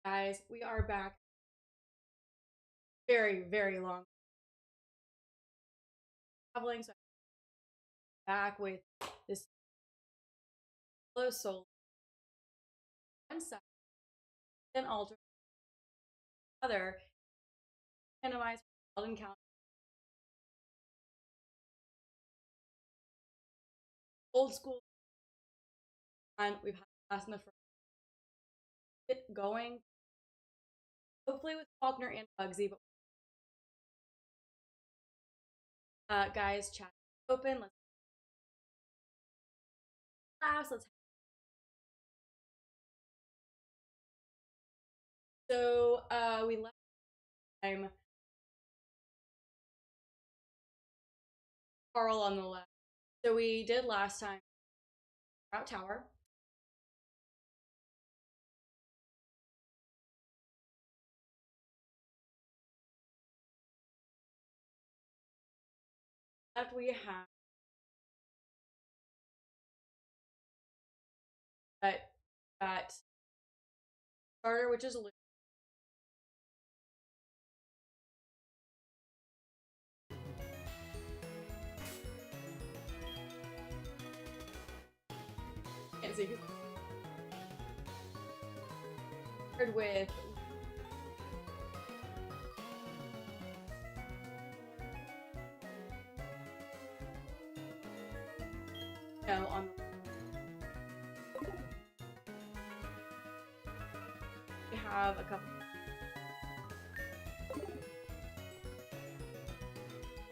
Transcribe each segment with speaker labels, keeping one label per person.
Speaker 1: Guys, we are back. Very, very long traveling. So I'm back with this low soul one side, then alter the other, randomized wild encounter. Old school. And we've had class in the first bit going. Hopefully with Falkner and Bugsy, but guys, chat open. Let's class. We left time Carl on the left. So we did last time Route Tower. Left we have that starter, which is can't see with on we have a couple.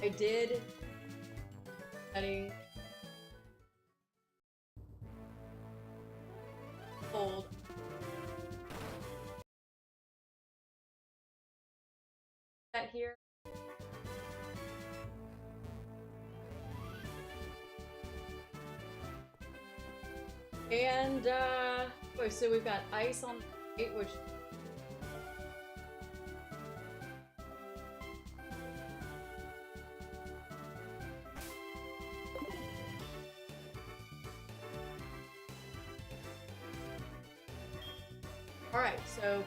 Speaker 1: I did setting hold that here. And so we've got ice on the right, which all right, so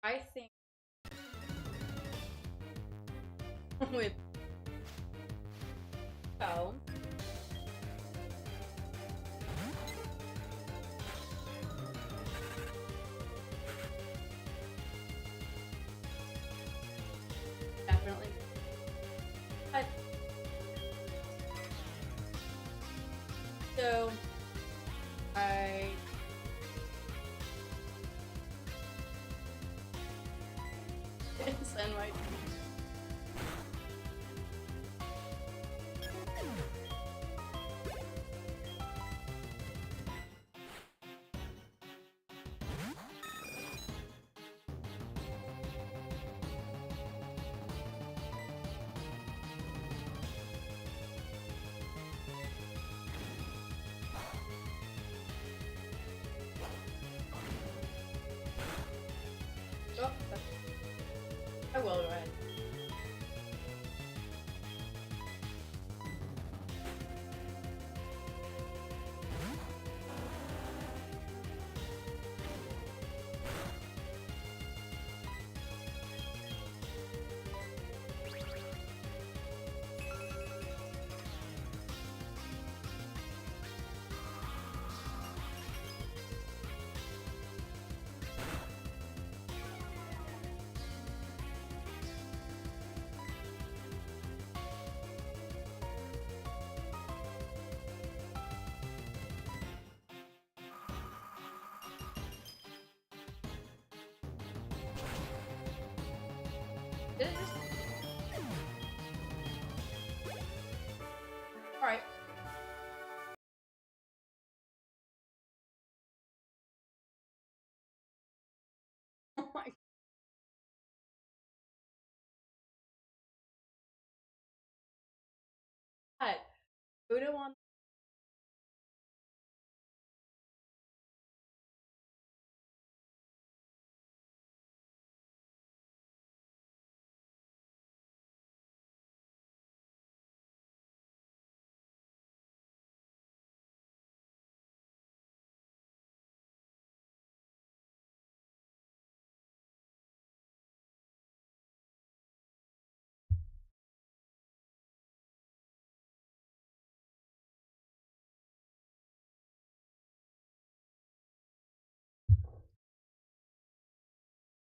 Speaker 1: I think with oh definitely. But so I send my oh, I will go ahead. Did it just all right. Oh my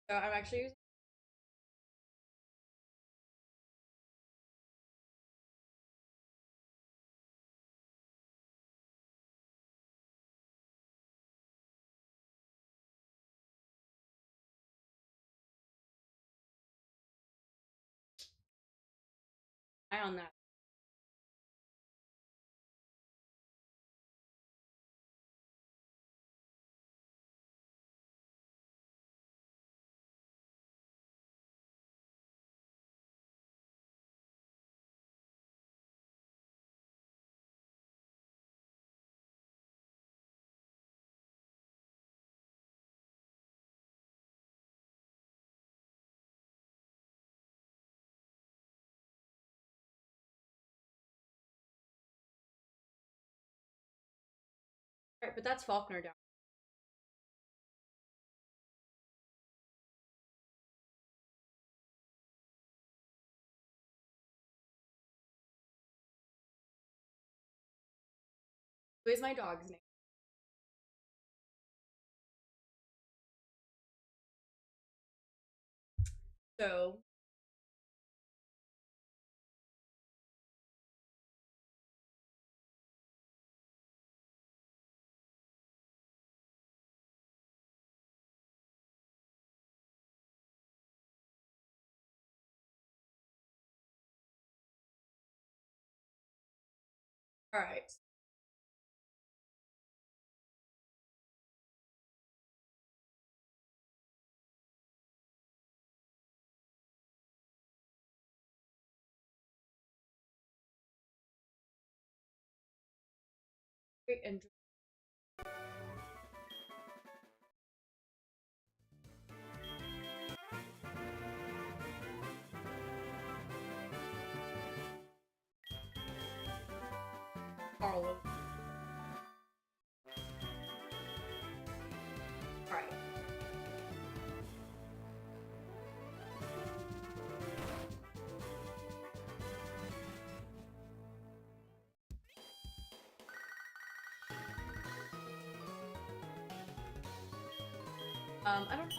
Speaker 1: So I'm actually using eye on that. Right, but that's Falkner down. Who is my dog's name? So all right. Great and Carl. All right. I don't.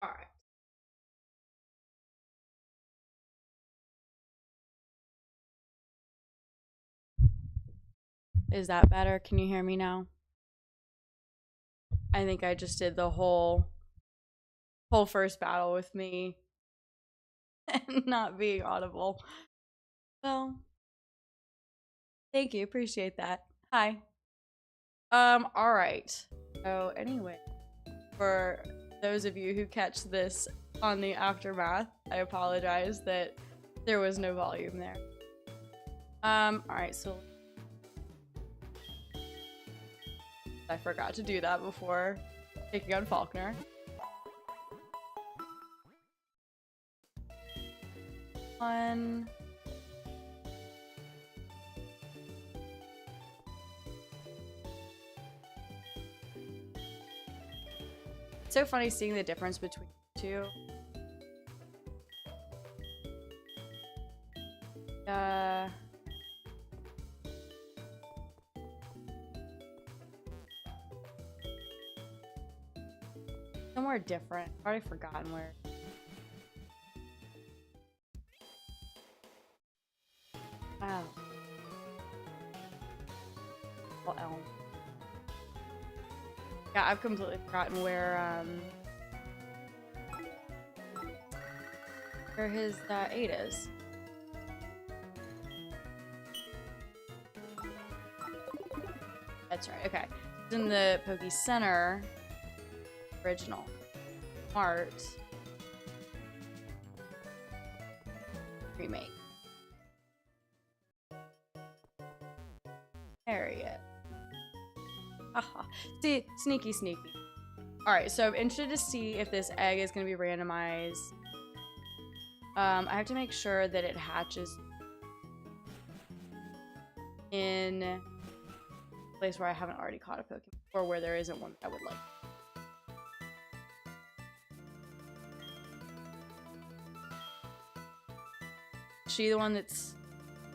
Speaker 1: All right. Is that better? Can you hear me now? I think I just did the whole first battle with me and not being audible. Well, thank you. Appreciate that. Hi. All right. So anyway, for those of you who catch this on the aftermath, I apologize that there was no volume there. All right, so I forgot to do that before taking on Falkner. One. It's so funny seeing the difference between the two. Somewhere different. I've already forgotten where. Oh. Well, Elm. Yeah, I've completely forgotten where his 8 is. That's right. Okay. It's in the Poke Center. Original. Art. Remake. Harriet. Haha. See, sneaky. Alright, so I'm interested to see if this egg is going to be randomized. I have to make sure that it hatches in a place where I haven't already caught a Pokemon, or where there isn't one that I would like. She the one that's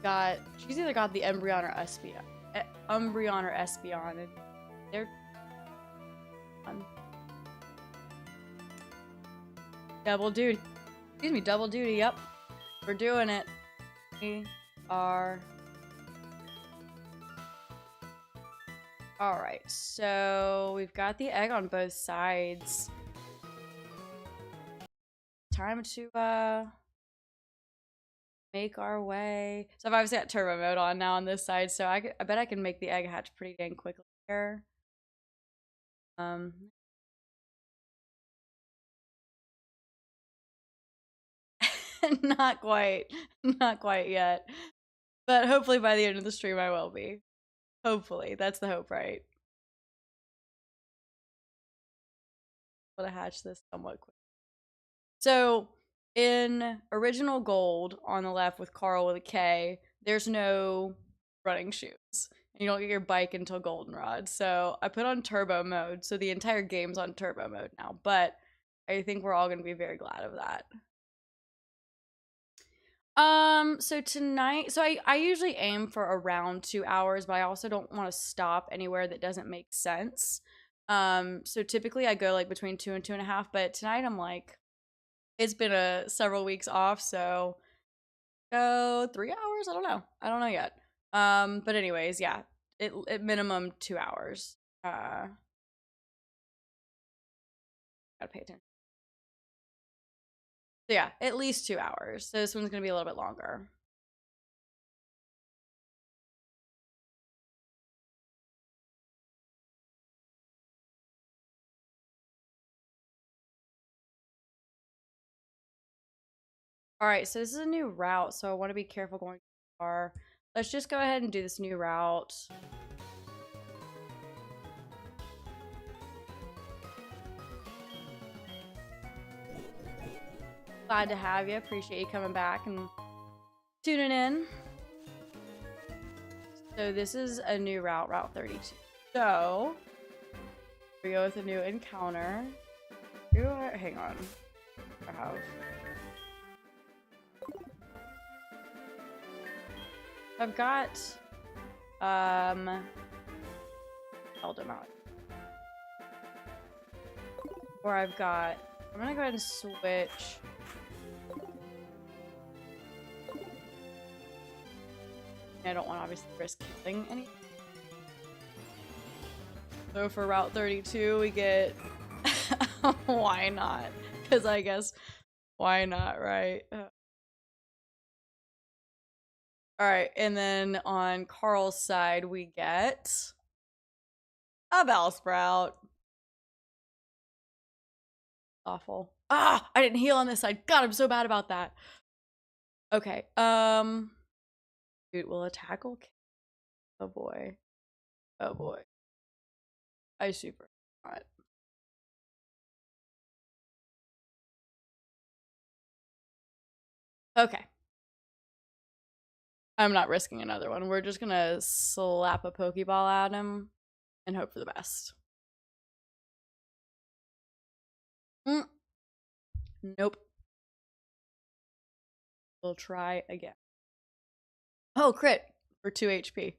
Speaker 1: got, she's either got the Umbreon or Espeon. Umbreon or Espeon, and they're fun. Double duty. Excuse me, double duty, yep. We're doing it. We are. Alright, so we've got the egg on both sides. Time to make our way. So I've obviously got turbo mode on now on this side, so I bet I can make the egg hatch pretty dang quickly here. Not quite. Not quite yet. But hopefully by the end of the stream I will be. Hopefully. That's the hope, right? I'm gonna hatch this somewhat quick. So in original gold on the left with Carl with a K, there's no running shoes. And you don't get your bike until goldenrod. So I put on turbo mode, so the entire game's on turbo mode now. But I think we're all gonna be very glad of that. So tonight, so I usually aim for around 2 hours, but I also don't want to stop anywhere that doesn't make sense. So typically I go like between 2 and 2.5, but tonight I'm like, it's been several weeks off, so go 3 hours. I don't know yet. But anyways, yeah, it minimum 2 hours. Gotta pay attention. So yeah, at least 2 hours. So this one's gonna be a little bit longer. All right, so this is a new route, so I want to be careful going too far. Let's just go ahead and do this new route. Glad to have you. Appreciate you coming back and tuning in. So this is a new route, Route 32. So we go with a new encounter. Hang on. I have. I've got Eldamount. Or I'm gonna go ahead and switch. I don't want to obviously risk killing any. So for Route 32 we get why not? Because I guess why not, right? Alright, and then on Carl's side, we get a Bellsprout. Awful. Ah! I didn't heal on this side. God, I'm so bad about that. Okay, dude, will a tackle kill? Oh boy. Oh boy. I super not. Okay. I'm not risking another one. We're just gonna slap a Pokeball at him and hope for the best. Nope. We'll try again. Oh, crit for 2 HP.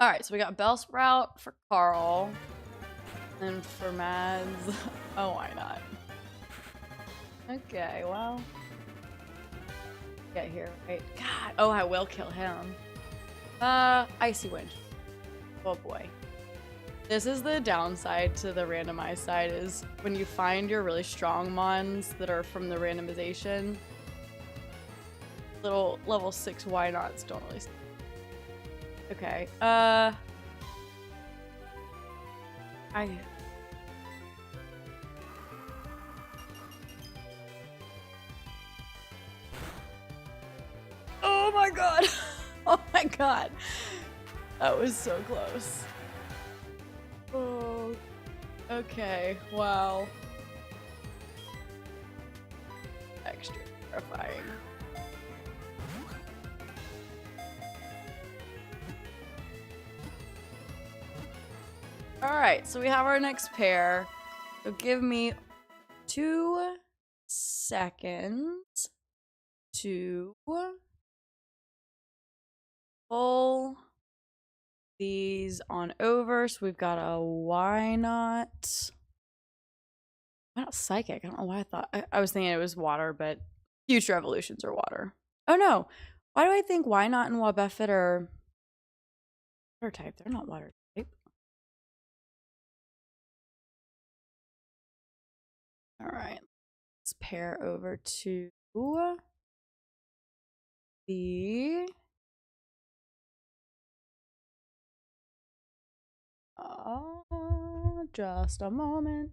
Speaker 1: Alright, so we got Bellsprout for Carl. And for Mads, oh, why not? Okay, well, get here, right? God, oh, I will kill him. Icy Wind. Oh boy. This is the downside to the randomized side, is when you find your really strong mons that are from the randomization, little level 6 why nots don't really. Okay, oh my god! Oh my god! That was so close. Oh. Okay, wow. Extra terrifying. Alright, so we have our next pair. So give me 2 seconds to pull these on over. So we've got a why not? Why not psychic? I don't know why I thought I was thinking it was water, but future evolutions are water. Oh no. Why do I think why not and Wabeffet are water type? They're not water type. Alright. Let's pair over to the just a moment.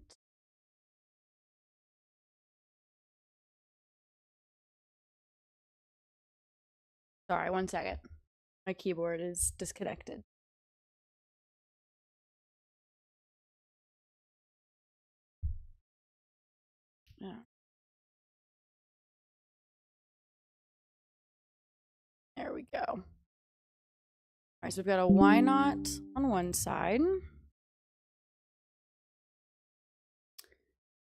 Speaker 1: Sorry, 1 second. My keyboard is disconnected. Yeah. There we go. All right, so we've got a why not on one side.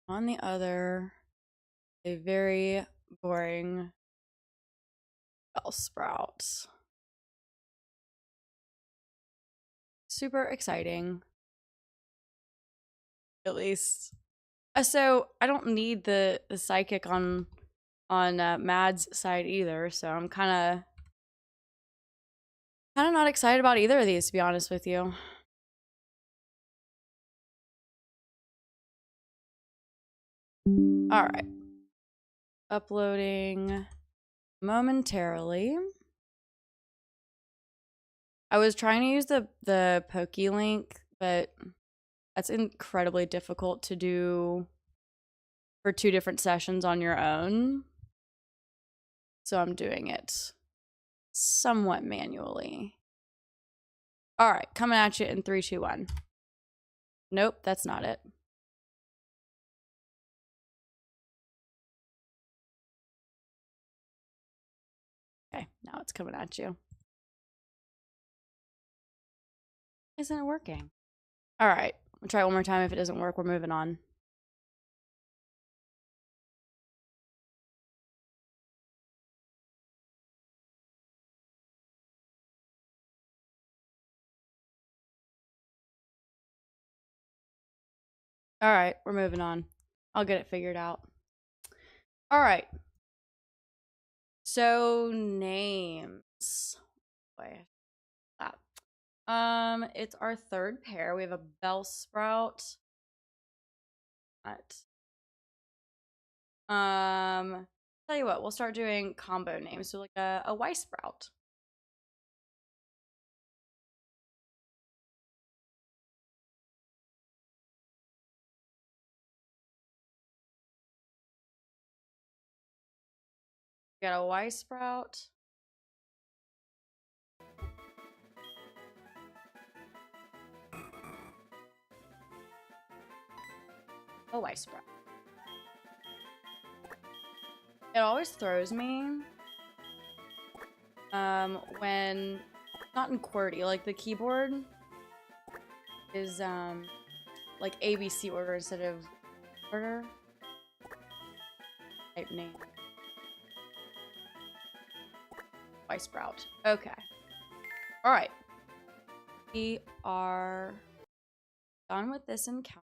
Speaker 1: On the other, a very boring bell sprout. Super exciting. At least. So I don't need the psychic on Mad's side either, so I'm kind of not excited about either of these, to be honest with you. All right. Uploading momentarily. I was trying to use the Poke link, but that's incredibly difficult to do for 2 different sessions on your own. So I'm doing it somewhat manually. All right, coming at you in 3, 2, 1. Nope, that's not it. Okay, now it's coming at you. Isn't it working? All right, we'll try it one more time. If it doesn't work, we're moving on. All right, we're moving on. I'll get it figured out. All right. So names. Boy, that. It's our 3rd pair. We have a Bellsprout. Tell you what, we'll start doing combo names. So like a Weissprout. We got a Weissprout. A Weissprout. It always throws me when not in QWERTY, like the keyboard is like ABC order instead of order. Type name. Weissprout. Okay. All right. We are done with this encounter.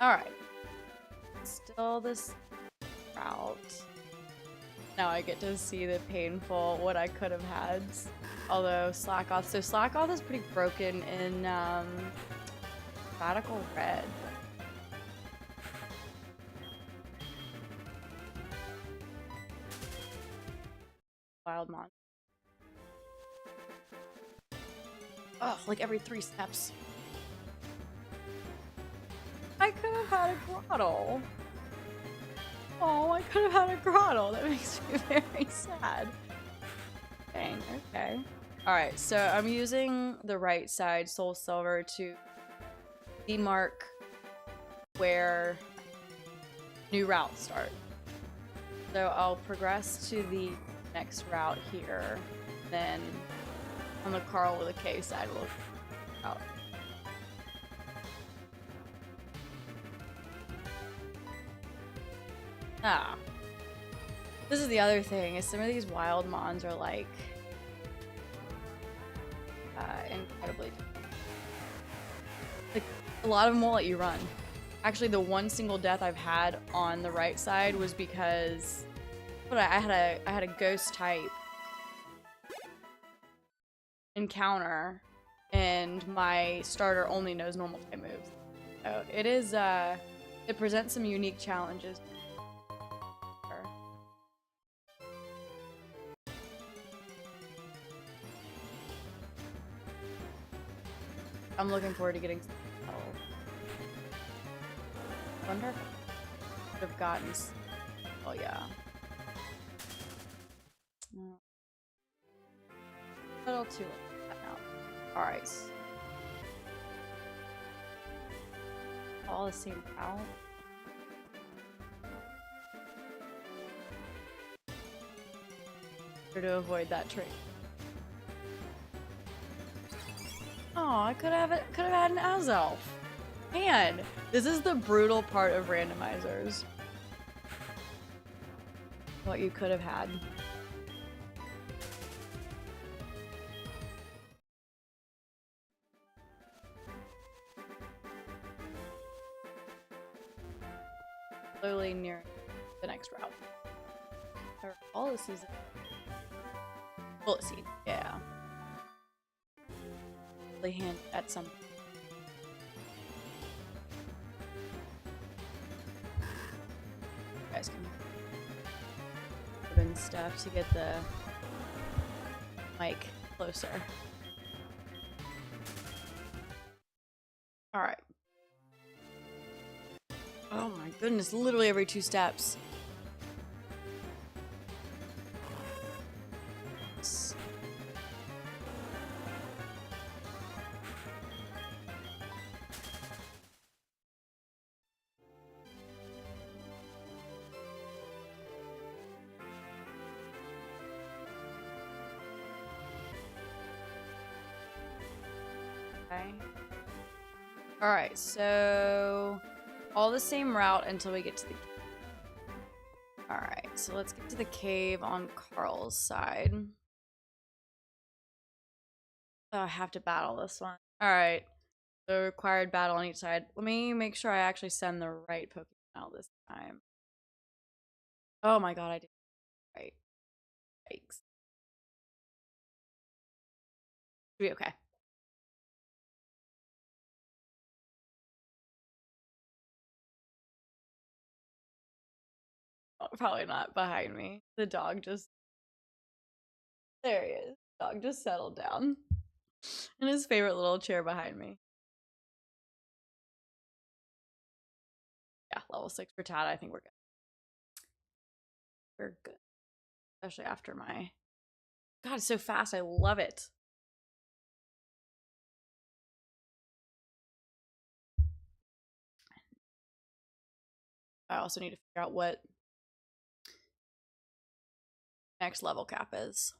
Speaker 1: All right. Still this route. Now I get to see the painful what I could have had. Although Slack Off. So Slack Off is pretty broken in Radical Red. Wild Monster. Oh, like every 3 steps. I could have had a grotto. Oh, I could have had a grotto. That makes me very sad. Dang, okay. Alright, so I'm using the right side soul silver to demark where new routes start. So I'll progress to the next route here, then on the Carl with a K side we'll out. Ah. This is the other thing, is some of these wild mons are like incredibly like a lot of them won't let you run. Actually, the one single death I've had on the right side was because I had a ghost type encounter and my starter only knows normal type moves. So it is it presents some unique challenges. I'm looking forward to getting I wonder if I could have gotten. Oh yeah. A little too late now. Alright. All the same out. To avoid that trait. Oh, I could have had an Azelf. Man, this is the brutal part of randomizers. What you could have had. Slowly near the next route. Or all the season. Bullet seed, yeah. Really hand at some. You guys can open stuff to get the mic closer. All right. Oh my goodness! Literally every 2 steps. Okay. Alright, so all the same route until we get to the cave. Alright, so let's get to the cave on Carl's side. Oh, I have to battle this one. Alright, the required battle on each side. Let me make sure I actually send the right Pokemon out this time. Oh my god, I did right. Yikes. Should be okay. Oh, probably not behind me. The dog just... There he is. Dog just settled down. In his favorite little chair behind me. Yeah, level 6 for Tad. I think we're good. We're good. Especially after my... God, it's so fast. I love it. I also need to figure out what next level cap is.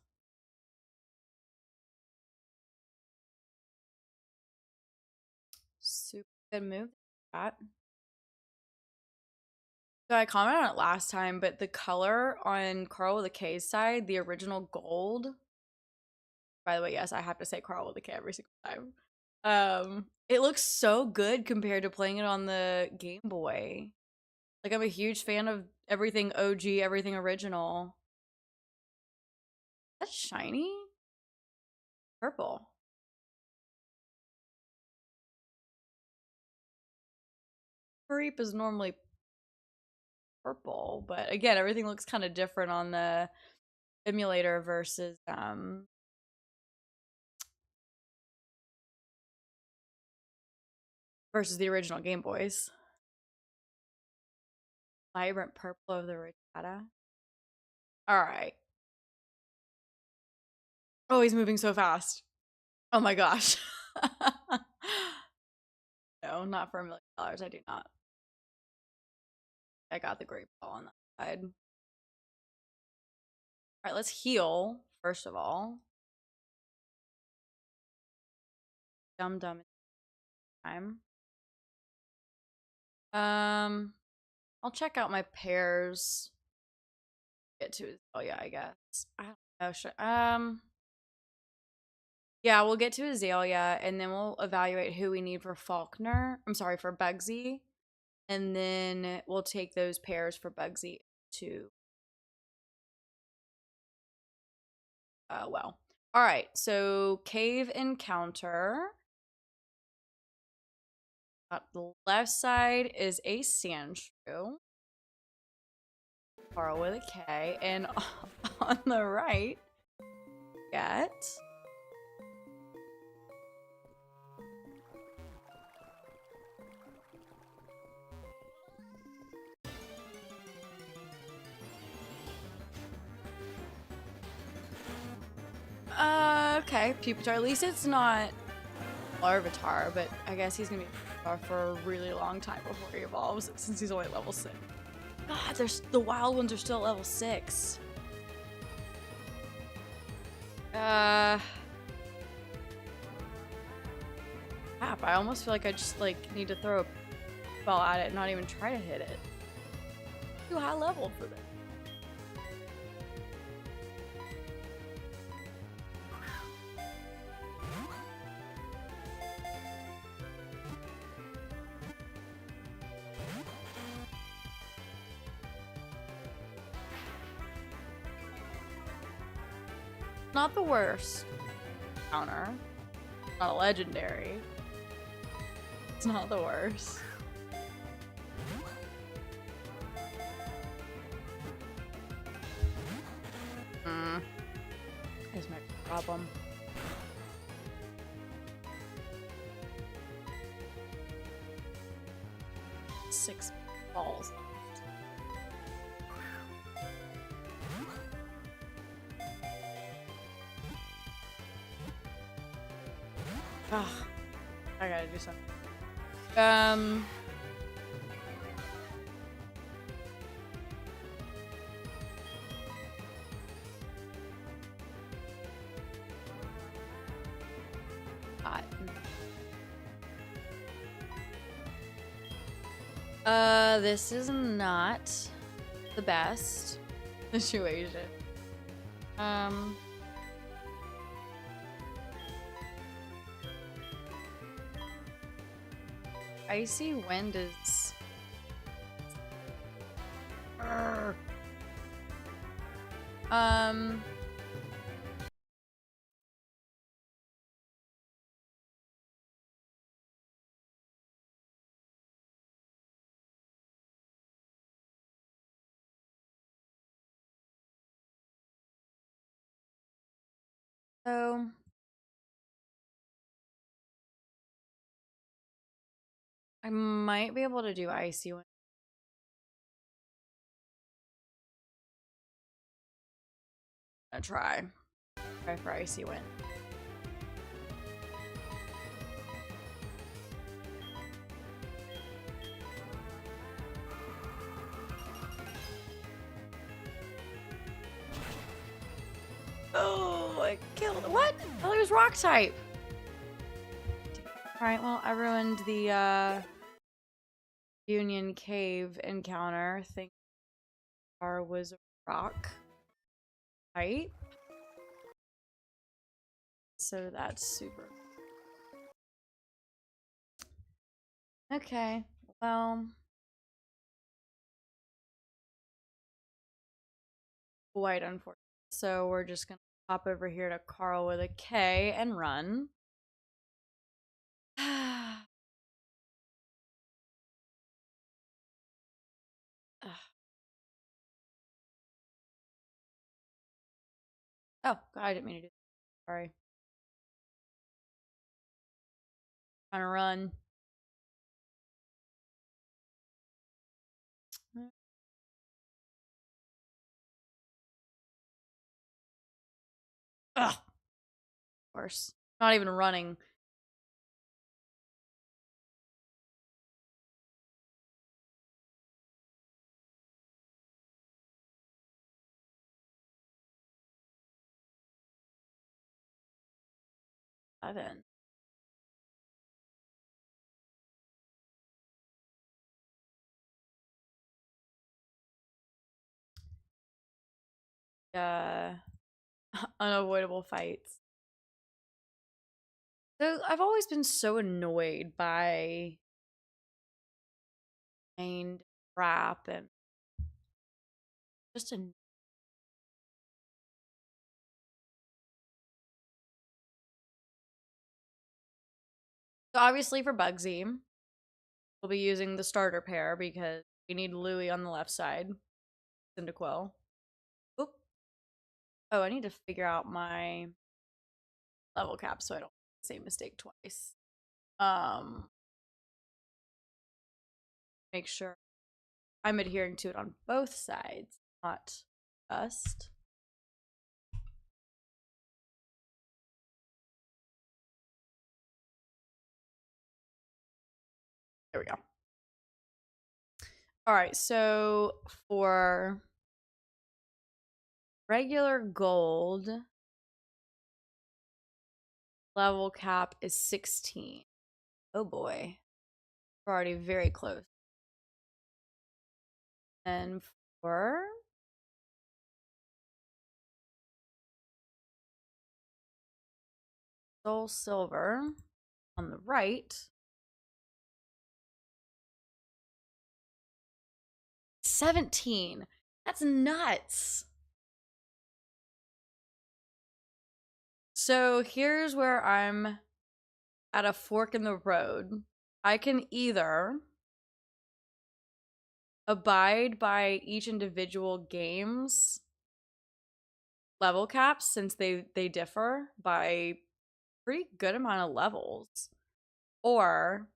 Speaker 1: Super good move. That. So I commented on it last time, but the color on Carl with a K's side, the original gold. By the way, yes, I have to say Carl with a K every single time. It looks so good compared to playing it on the Game Boy. Like, I'm a huge fan of everything OG, everything original. That's shiny? Purple. Reap is normally purple, but again, everything looks kind of different on the emulator versus versus the original Game Boys. Vibrant purple of the Regatta. All right. Oh, he's moving so fast. Oh my gosh. No, not for $1 million. I do not. I got the great ball on that side. All right, let's heal first of all. Dumb time. I'll check out my pairs. Get to Azalea, I guess. I don't know. Yeah, we'll get to Azalea and then we'll evaluate who we need for Falkner. I'm sorry, for Bugsy. And then we'll take those pairs for Bugsy to well. All right, so cave encounter. The left side is a sand shrew. Carl with a K. And on the right, get okay, Pupitar. At least it's not Larvitar, but I guess he's gonna be Pupitar for a really long time before he evolves, since he's only level 6. God, the wild ones are still level 6. Crap, I almost feel like I just need to throw a ball at it and not even try to hit it. Too high level for this. Not the worst counter. Not a legendary. It's not the worst. Here's my problem. Six balls. Ugh. I gotta do something. This is not the best situation. Icy wind is so I might be able to do icy wind. I'm gonna try for icy wind. Oh, I killed it. What? Oh, it was rock type. Alright, well, I ruined the Union Cave encounter. I think our was rock type. So that's super. Okay, well. Quite unfortunate. So we're just gonna hop over here to Carl with a K and run. Oh, God, I didn't mean to do that. Sorry. Trying to run. Ugh. Of course. Not even running. Seven. Unavoidable fights. So I've always been so annoyed by and rap and just a so obviously for Bugsy, we'll be using the starter pair because we need Louie on the left side. Cyndaquil. Oop. Oh, I need to figure out my level cap so I don't make the same mistake twice. Make sure I'm adhering to it on both sides, not just. There we go. All right, so for regular gold, level cap is 16. Oh boy. We're already very close. And for Soul Silver on the right, 17. That's nuts. So here's where I'm at a fork in the road. I can either abide by each individual game's level caps since they differ by pretty good amount of levels, or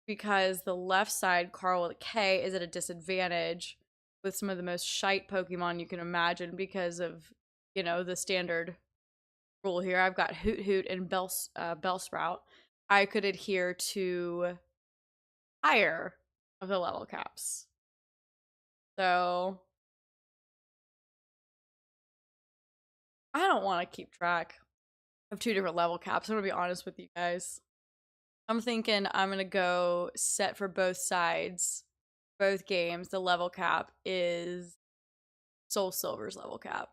Speaker 1: because the left side Carl with a K is at a disadvantage with some of the most shite Pokemon you can imagine because of, you know, the standard rule here. I've got Hoot Hoot and Bellsprout. I could adhere to higher of the level caps. So I don't want to keep track of two different level caps. I'm going to be honest with you guys. I'm thinking I'm going to go set for both sides, both games. The level cap is Soul Silver's level cap.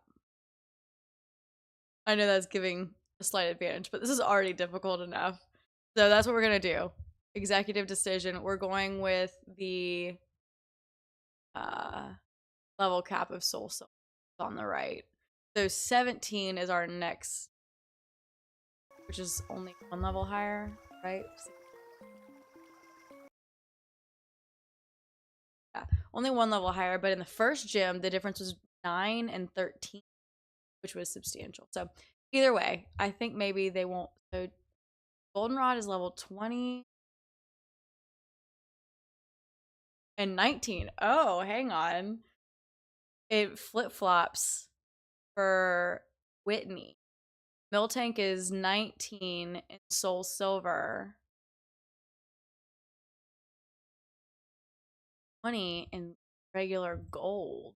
Speaker 1: I know that's giving a slight advantage, but this is already difficult enough. So that's what we're going to do. Executive decision. We're going with the level cap of Soul Silver on the right. So 17 is our next, which is only one level higher, right? Yeah, only one level higher, but in the first gym, the difference was 9 and 13, which was substantial. So either way, I think maybe they won't. So Goldenrod is level 20 and 19. Oh, hang on. It flip-flops for Whitney. Miltank is 19 and Soul Silver 20 in regular gold.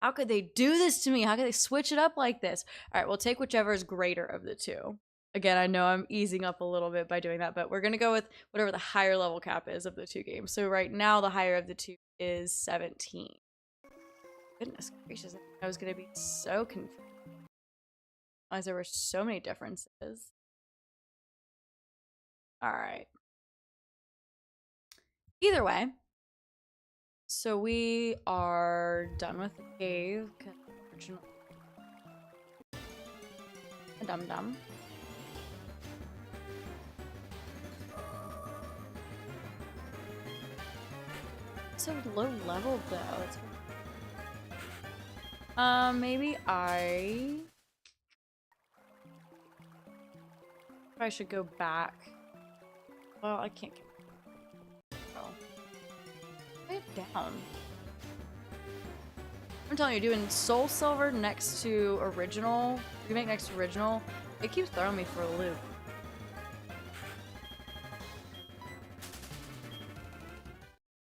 Speaker 1: How could they do this to me? How could they switch it up like this? All right, we'll take whichever is greater of the two. Again, I know I'm easing up a little bit by doing that, but we're going to go with whatever the higher level cap is of the two games. So right now, the higher of the two is 17. Goodness gracious, I was going to be so confused as there were so many differences. All right. Either way, so we are done with the cave. Unfortunately, dum-dum. So low level though. Maybe I should go back. Well, I can't get it down. I'm telling you, doing Soul Silver next to original, remake next to original, it keeps throwing me for a loop.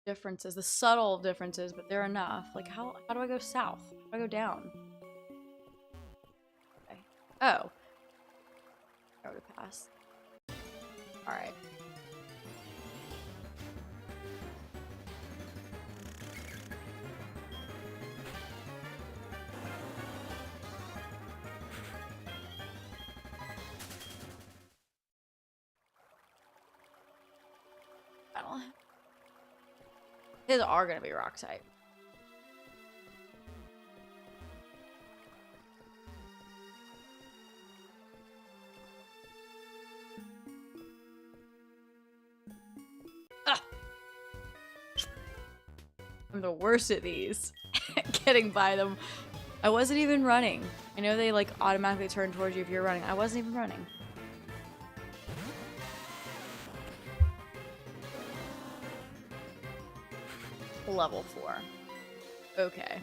Speaker 1: Differences, the subtle differences, but they're enough. Like, how do I go south? How do I go down? Okay. Oh. I would have passed. Alright. His are gonna be rock type. Ah! I'm the worst at these. Getting by them. I wasn't even running. I know they like automatically turn towards you if you're running. I wasn't even running. Level 4. Okay.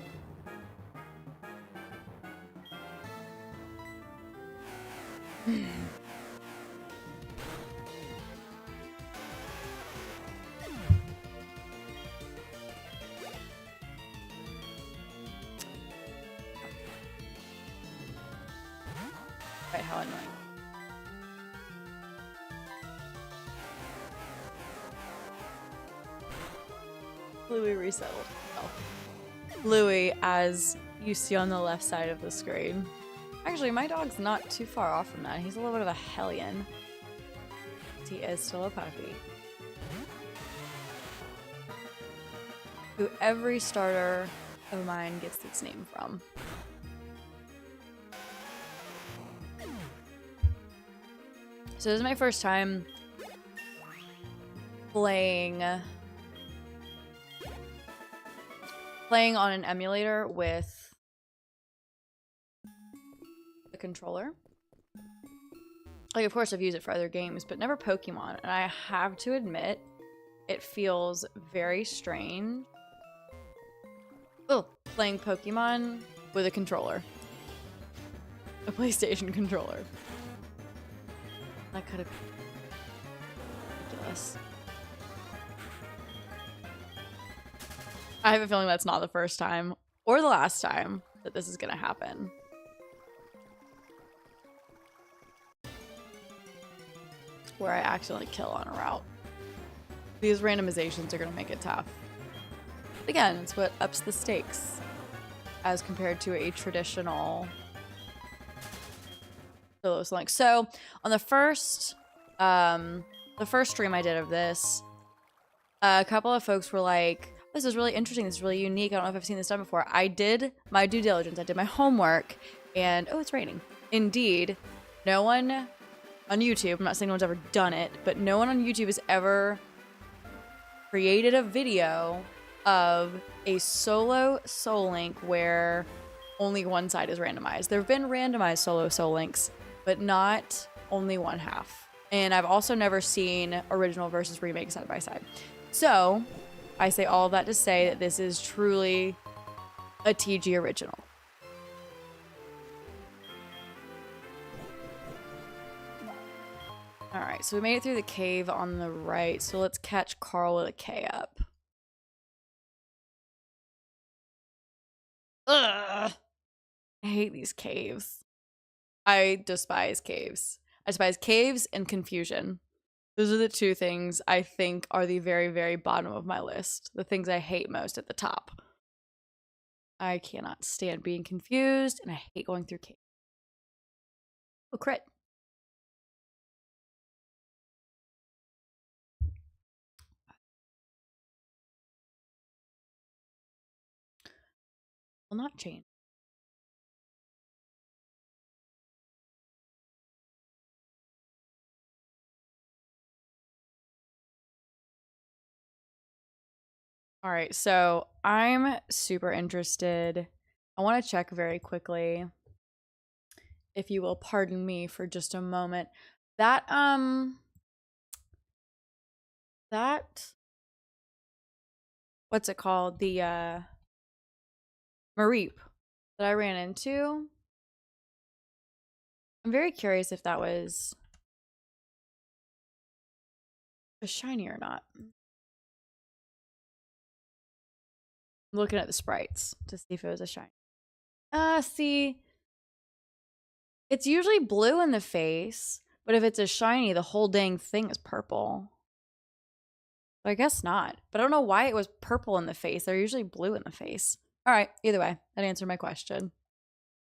Speaker 1: Right, how annoying. Louis resettled. Oh. Louis, as you see on the left side of the screen. Actually, my dog's not too far off from that. He's a little bit of a hellion. He is still a puppy. Who every starter of mine gets its name from. So this is my first time playing on an emulator with the controller. Like, of course I've used it for other games, but never Pokemon. And I have to admit, it feels very strange. Oh, playing Pokemon with a controller. A PlayStation controller. That could have been ridiculous. I have a feeling that's not the first time or the last time that this is gonna happen. Where I accidentally kill on a route. These randomizations are gonna make it tough. Again, it's what ups the stakes as compared to a traditional solo Link. So on the first stream I did of this, a couple of folks were like, this is really interesting, this is really unique, I don't know if I've seen this done before. I did my due diligence, I did my homework, and oh, it's raining. Indeed, no one on YouTube, I'm not saying no one's ever done it, but no one on YouTube has ever created a video of a solo Soul Link where only one side is randomized. There have been randomized solo Soul Links, but not only one half. And I've also never seen original versus remake side by side. So I say all of that to say that this is truly a TG original. All right, so we made it through the cave on the right. So let's catch Carl with a K up. Ugh. I hate these caves. I despise caves. I despise caves and confusion. Those are the two things I think are the very, very bottom of my list. The things I hate most at the top. I cannot stand being confused, and I hate going through caves. Oh, crit. Will not change. All right, so I'm super interested. I want to check very quickly, if you will pardon me for just a moment. That what's it called? The Mareep that I ran into. I'm very curious if that was a shiny or not. I'm looking at the sprites to see if it was a shiny. See, it's usually blue in the face, but if it's a shiny, the whole dang thing is purple. But I guess not. But I don't know why it was purple in the face. They're usually blue in the face. All right, either way, that answered my question.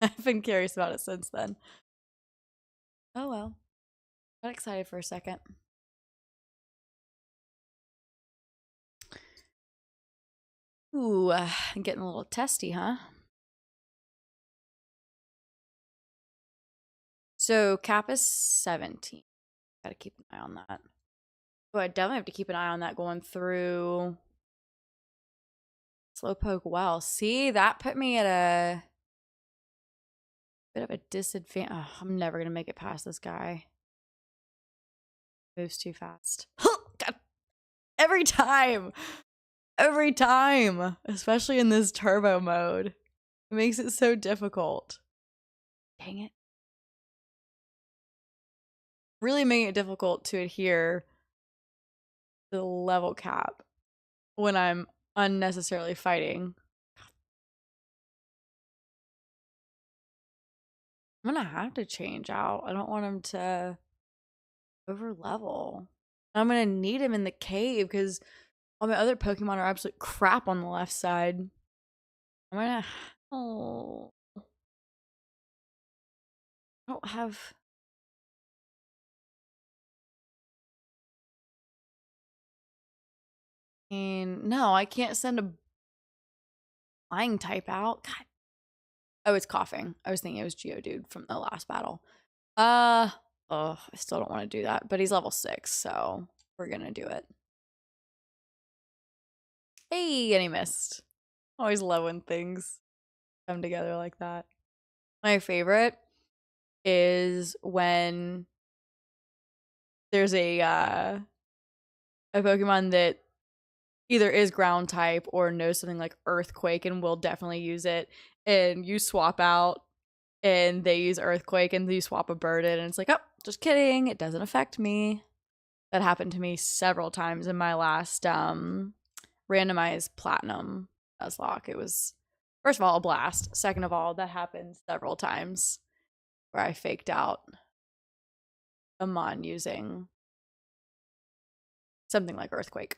Speaker 1: I've been curious about it since then. Oh well. Got excited for a second. Ooh, getting a little testy, huh? So cap is 17. Gotta keep an eye on that. Oh, I definitely have to keep an eye on that going through Slowpoke well. See, that put me at a bit of a disadvantage. Oh, I'm never gonna make it past this guy. Moves too fast. God. Every time. Every time. Especially in this turbo mode. It makes it so difficult. Dang it. Really making it difficult to adhere to the level cap when I'm unnecessarily fighting. I'm gonna have to change out. I don't want him to over level. I'm gonna need him in the cave because all my other Pokemon are absolute crap on the left side. I'm gonna. Oh. I don't have. And no, I can't send a flying type out. God. Oh, it's coughing. I was thinking it was Geodude from the last battle. Oh, I still don't want to do that, but he's level 6, so we're gonna do it. Hey, and he missed. Always love when things come together like that. My favorite is when there's a Pokemon that either is ground type or knows something like Earthquake and will definitely use it, and you swap out and they use Earthquake and you swap a bird in and it's like, oh, just kidding, it doesn't affect me. That happened to me several times in my last randomized platinum Nuzlocke. It was, first of all, a blast. Second of all, that happened several times where I faked out a mon using something like Earthquake.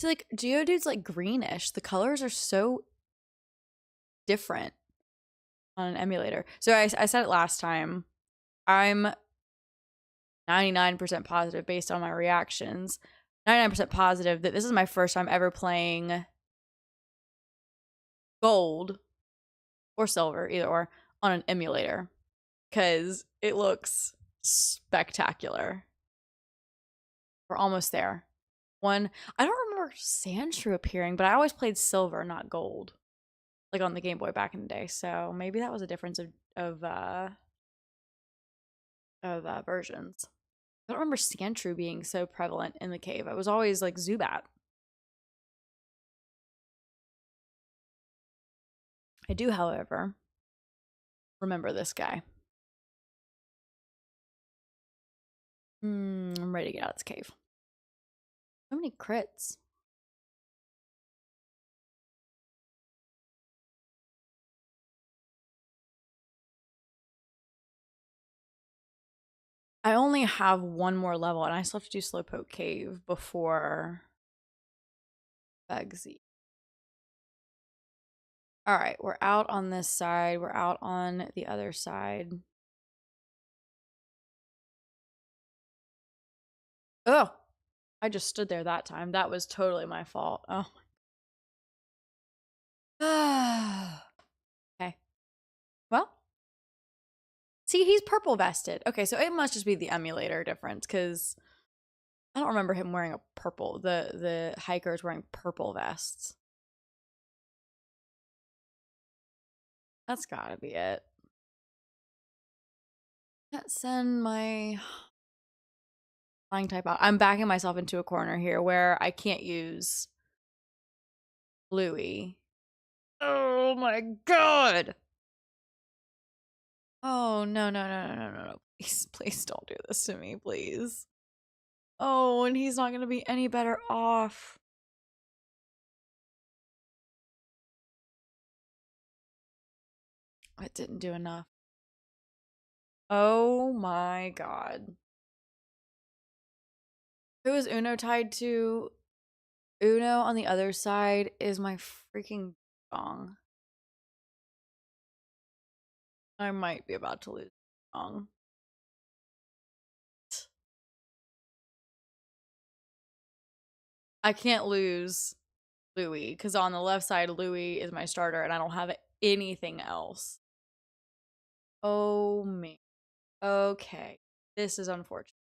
Speaker 1: See, like, Geodude's like greenish. The colors are so different on an emulator. So I said it last time. I'm 99% positive based on my reactions. 99% positive that this is my first time ever playing gold or silver, either or, on an emulator. Because it looks spectacular. We're almost there. I don't remember Sandshrew appearing, but I always played silver, not gold. Like on the Game Boy back in the day. So maybe that was a difference of versions. I don't remember Sandshrew being so prevalent in the cave. It was always like Zubat. I do, however, remember this guy. I'm ready to get out of this cave. So many crits. I only have one more level, and I still have to do Slowpoke Cave before Bugsy. All right, we're out on this side. We're out on the other side. Oh, I just stood there that time. That was totally my fault. Oh my. Okay. Well, see, he's purple vested. Okay, so it must just be the emulator difference because I don't remember him wearing a purple. The hikers wearing purple vests. That's gotta be it. Let's send my flying type out. I'm backing myself into a corner here where I can't use Bluey Oh my god. Oh, no, no, no, no, no, no, no. Please, please don't do this to me, please. Oh, and he's not gonna be any better off. It didn't do enough. Oh my god. Who is Uno tied to? Uno on the other side is my freaking song. I might be about to lose the song. I can't lose Louis because on the left side, Louis is my starter and I don't have anything else. Oh me. Okay. This is unfortunate.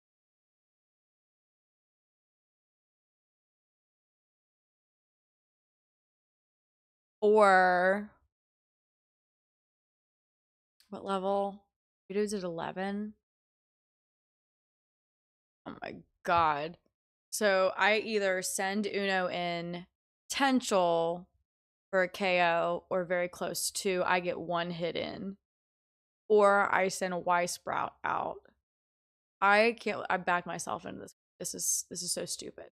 Speaker 1: Or what level? Dude's at 11. Oh my god. So I either send Uno in potential for a KO or very close to I get one hit in. Or I send a Y Sprout out. I can't I back myself into this. This is so stupid.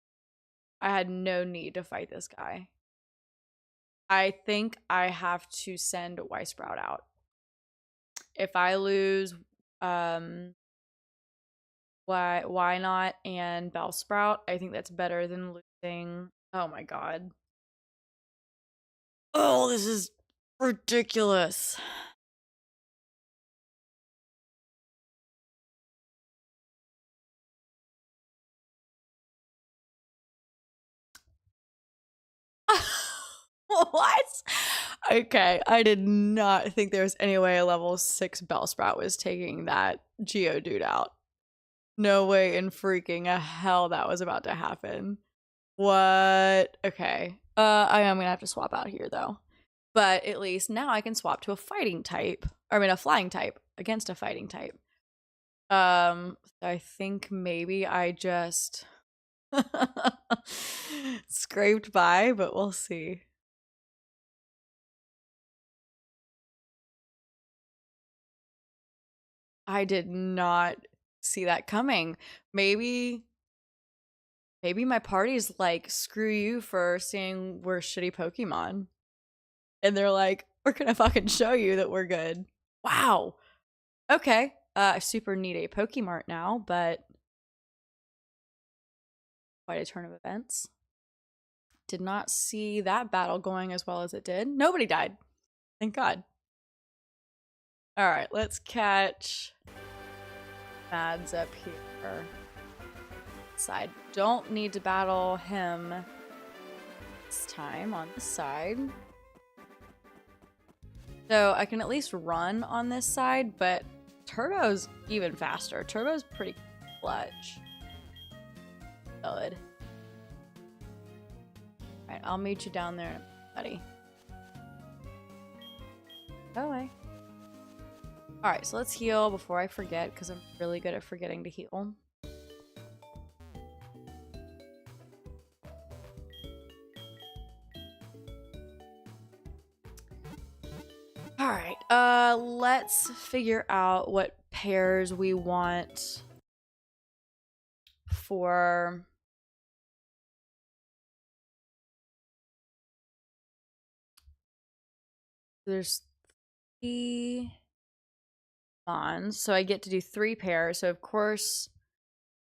Speaker 1: I had no need to fight this guy. I think I have to send Y Sprout out. If I lose why not and Bellsprout, I think that's better than losing. Oh my god. Oh, this is ridiculous. What? Okay, I did not think there was any way a level 6 Bellsprout was taking that Geodude out. No way in freaking hell that was about to happen. What? Okay. I am gonna have to swap out here though. But at least now I can swap to a fighting type. I mean a flying type against a fighting type. I think maybe I just scraped by, but we'll see. I did not see that coming. Maybe my party's like, screw you for saying we're shitty Pokemon. And they're like, we're gonna fucking show you that we're good. Wow. Okay. I super need a Pokemart now, but quite a turn of events. Did not see that battle going as well as it did. Nobody died. Thank God. All right, let's catch Mads up here. Side. Don't need to battle him this time on this side. So I can at least run on this side, but Turbo's even faster. Turbo's pretty clutch. Good. Alright, I'll meet you down there, buddy. Go away. Alright, so let's heal before I forget, because I'm really good at forgetting to heal. Alright, let's figure out what pairs we want for... There's 3 Mons, so I get to do 3 pairs. So of course,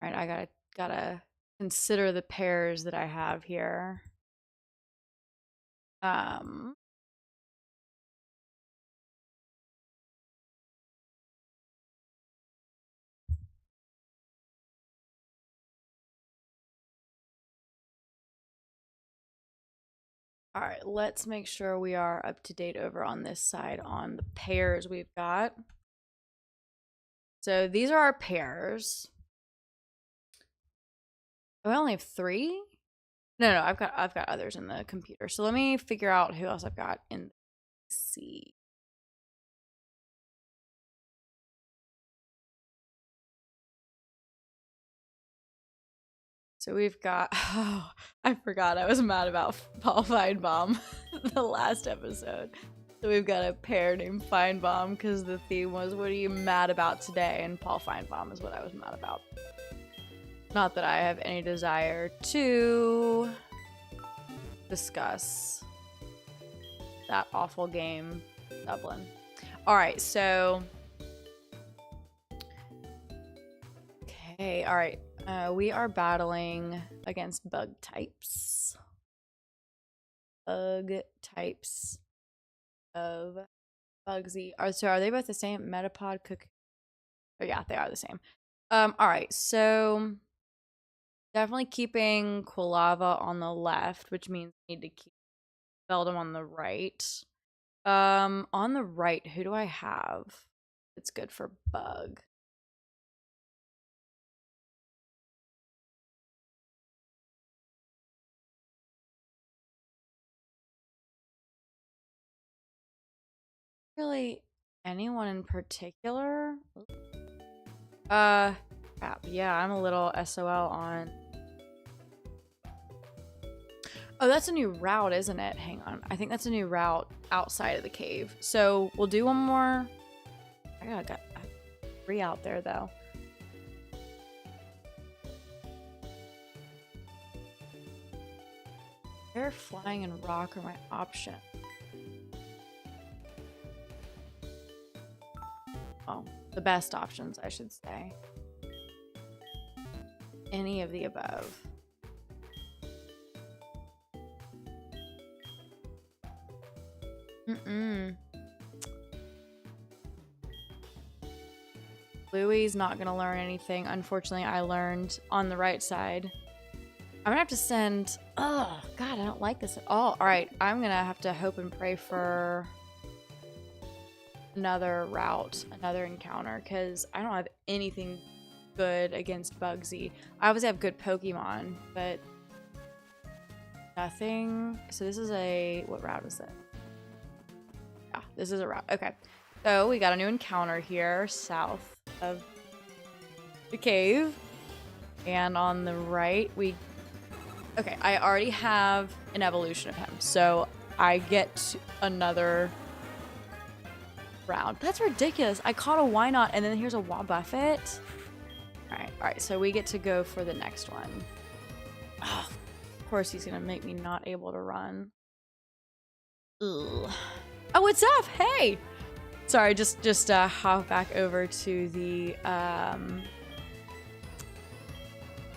Speaker 1: all right, I gotta consider the pairs that I have here. All right, let's make sure we are up to date over on this side on the pairs we've got. So these are our pairs. Oh, I only have 3? No, I've got others in the computer. So let me figure out who else I've got in the PC. So we've got, oh, I forgot I was mad about Paul Feinbaum the last episode. So we've got a pair named Feinbaum because the theme was, what are you mad about today? And Paul Feinbaum is what I was mad about. Not that I have any desire to discuss that awful game, Dublin. All right, so... Okay, all right. We are battling against bug types. Bug types of Bugsy. So are they both the same? Metapod, Cook. Oh yeah, they are the same. All right, so definitely keeping Quilava on the left, which means I need to keep Beldum on the right. On the right, who do I have? It's good for bug. Really anyone in particular? Crap. Yeah, I'm a little SOL on. Oh, that's a new route, isn't it? Hang on. I think that's a new route outside of the cave. So we'll do one more. I got 3 out there though. Air, flying, and rock are my option. Oh, the best options, I should say. Any of the above. Bluey's not gonna learn anything. Unfortunately, I learned on the right side. I'm gonna have to send... Oh, God, I don't like this at all. All right, I'm gonna have to hope and pray for another route, another encounter, because I don't have anything good against Bugsy. I obviously have good Pokemon, but nothing. So this is a... What route is it? Yeah, this is a route. Okay. So we got a new encounter here, south of the cave. And on the right, we... Okay, I already have an evolution of him. So I get another round. That's ridiculous. I caught a Wynot and then here's a Wobbuffet. Alright, so we get to go for the next one. Oh, of course he's gonna make me not able to run. Ugh. Oh, what's up? Hey! Sorry, just hop back over to the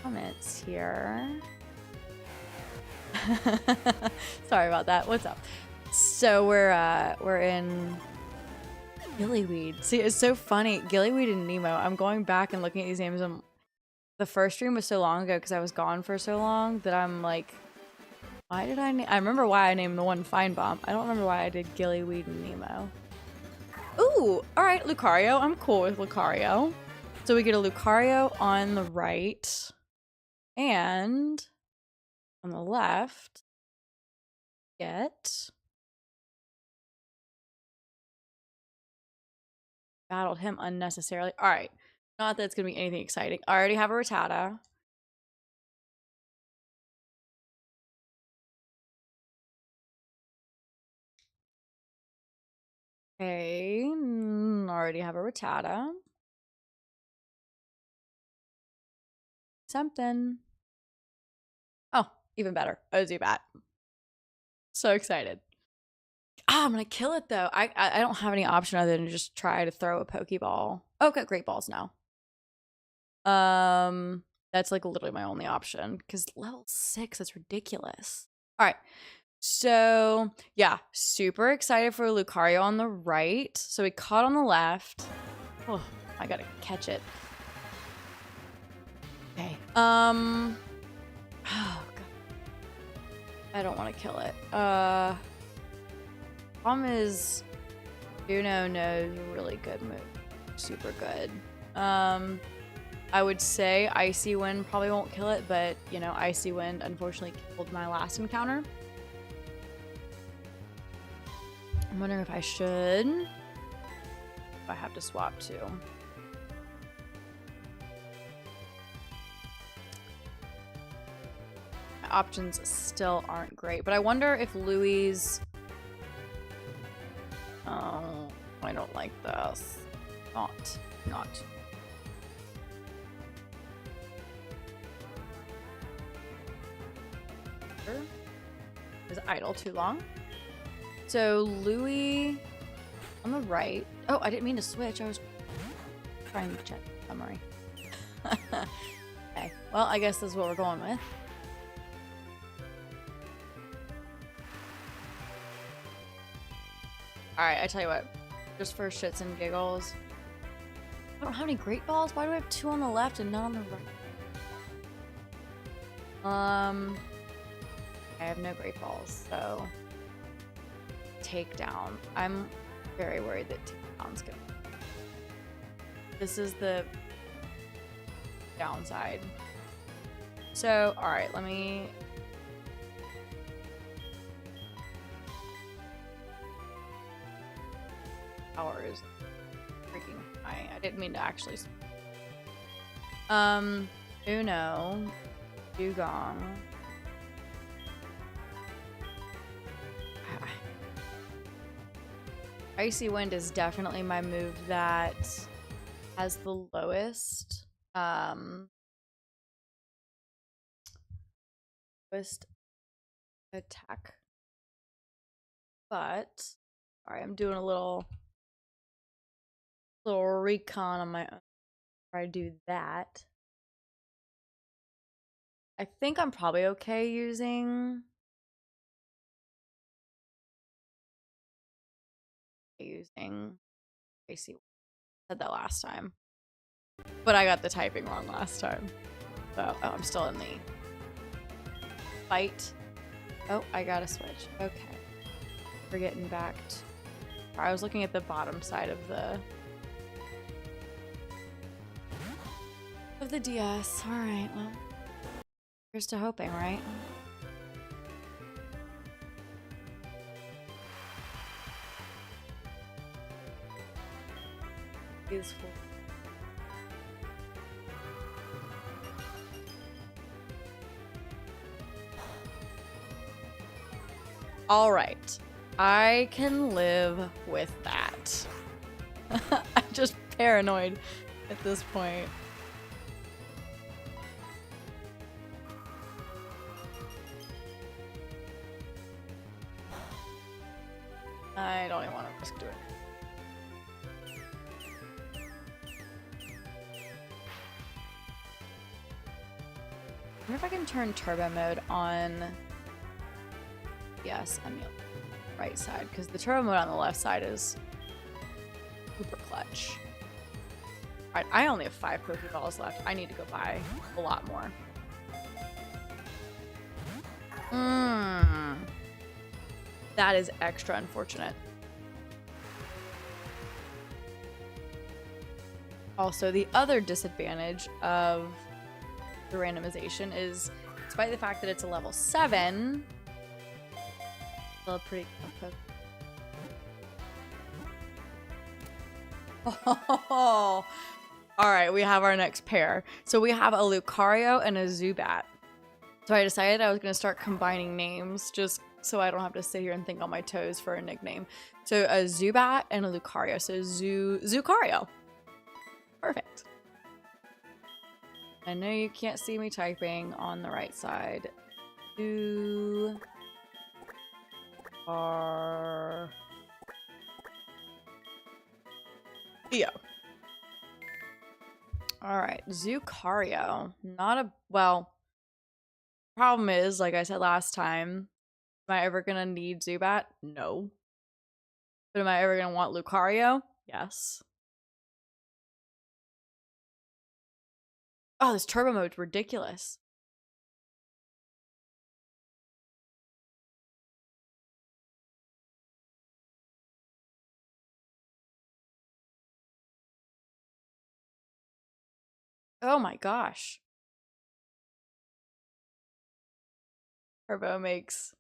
Speaker 1: comments here. Sorry about that. What's up? So we're in Gillyweed. See, it's so funny. Gillyweed and Nemo. I'm going back and looking at these names. The first stream was so long ago because I was gone for so long that I'm like, why did I remember why I named the one Feinbaum. I don't remember why I did Gillyweed and Nemo. Ooh, all right, Lucario. I'm cool with Lucario. So we get a Lucario on the right, and on the left, get battled him unnecessarily. All right, not that it's gonna be anything exciting. I already have a Rattata. Okay, already have a Rattata. Something. Oh, even better. A Zubat. So excited. Ah, I'm gonna kill it though. I don't have any option other than to just try to throw a Pokeball. Oh, okay, Great Balls now. That's like literally my only option because level 6, that's ridiculous. All right. So yeah, super excited for Lucario on the right. So we caught on the left. Oh, I gotta catch it. Okay. Oh god. I don't want to kill it. Problem is, Juno knows really good move. Super good. I would say Icy Wind probably won't kill it, but you know, Icy Wind unfortunately killed my last encounter. I'm wondering if I should. If I have to swap too. options still aren't great, but I wonder if Louis... Oh, I don't like this. Not. Is idle too long. So Louis on the right. Oh, I didn't mean to switch. I was trying to check summary. Okay. Well, I guess this is what we're going with. Alright, I tell you what. Just for shits and giggles. I don't have any great balls. Why do I have 2 on the left and none on the right? I have no great balls, so takedown. I'm very worried that takedown's good. This is the downside. So, alright, let me... Power is freaking high. I didn't mean to actually... Uno. Dugong. Icy Wind is definitely my move that has the lowest lowest attack. But sorry, I'm doing a little recon on my own before I do that. I think I'm probably okay using Icy. Said that last time, but I got the typing wrong last time. So I'm still in the fight. Oh, I gotta switch. Okay, we're getting back to... I was looking at the bottom side of the DS. All right, well, here's to hoping, right? Useful. All right, I can live with that. I'm just paranoid at this point. I don't even want to risk doing it. I wonder if I can turn turbo mode on. Yes, on the right side, because the turbo mode on the left side is super clutch. Alright, I only have 5 Pokeballs left. I need to go buy a lot more. That is extra unfortunate. Also, the other disadvantage of the randomization is, despite the fact that it's a level 7, still pretty good. Oh, all right, we have our next pair. So we have a Lucario and a Zubat. So I decided I was going to start combining names just so I don't have to sit here and think on my toes for a nickname. So a Zubat and a Lucario. So Zucario. Perfect. I know you can't see me typing on the right side. Theo. Alright, Zucario. Not a... Well, problem is, like I said last time, am I ever gonna need Zubat? No. But am I ever gonna want Lucario? Yes. Oh, this turbo mode's ridiculous. Oh my gosh. Turbo makes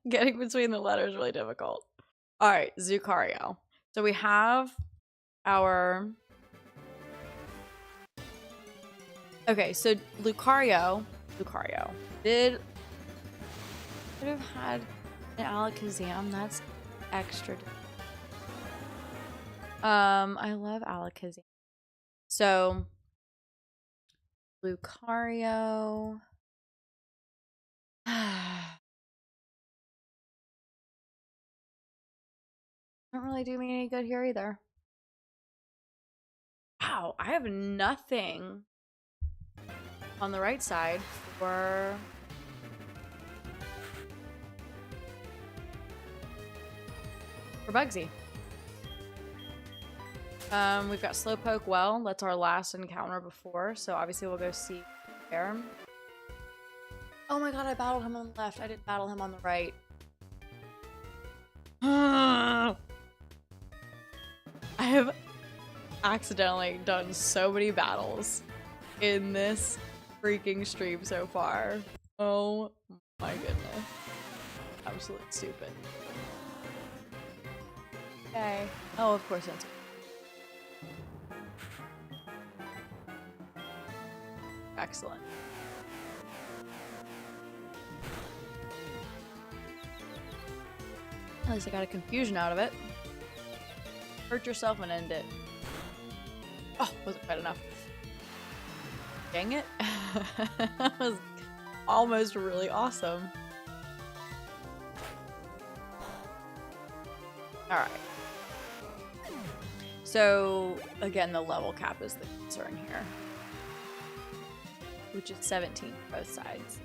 Speaker 1: getting between the letters really difficult. Alright, Zucario. So we have our... Okay, so Lucario did could have had an Alakazam. That's extra. I love Alakazam. So Lucario. Don't really do me any good here either. Wow, I have nothing on the right side for Bugsy. We've got Slowpoke Well. That's our last encounter before, so obviously we'll go see there. Oh my god, I battled him on the left. I didn't battle him on the right. I have accidentally done so many battles in this freaking stream so far. Oh my goodness. Absolutely stupid. Okay. Oh, of course that's excellent. At least I got a confusion out of it. Hurt yourself and end it. Oh, wasn't quite enough. Dang it. That was almost really awesome. Alright. So, again, the level cap is the concern here. Which is 17 for both sides.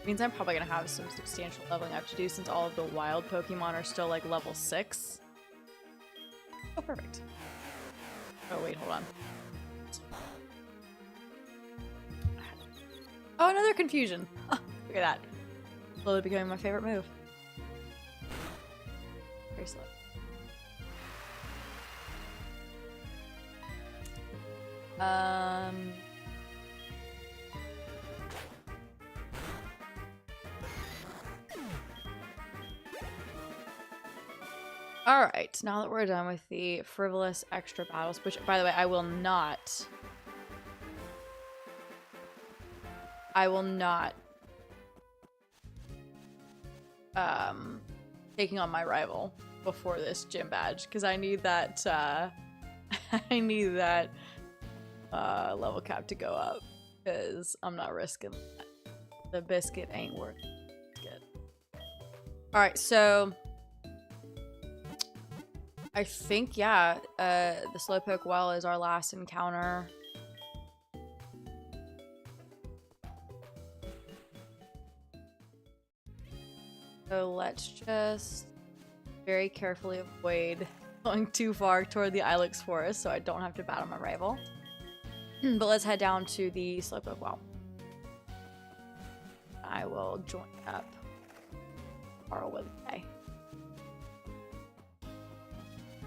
Speaker 1: Means I'm probably gonna have some substantial leveling up to do since all of the wild Pokemon are still like level 6. Oh, perfect. Oh, wait, hold on. Oh, another confusion. Oh, look at that. Slowly becoming my favorite move. Very slow. Alright, now that we're done with the frivolous extra battles, which, by the way, I will not taking on my rival before this gym badge, because I need that, I need that, level cap to go up, because I'm not risking that. The biscuit ain't worth it. Alright, so I think, yeah, the Slowpoke Well is our last encounter. So let's just very carefully avoid going too far toward the Ilex Forest so I don't have to battle my rival. But let's head down to the Slowpoke Well. I will join up tomorrow Wednesday.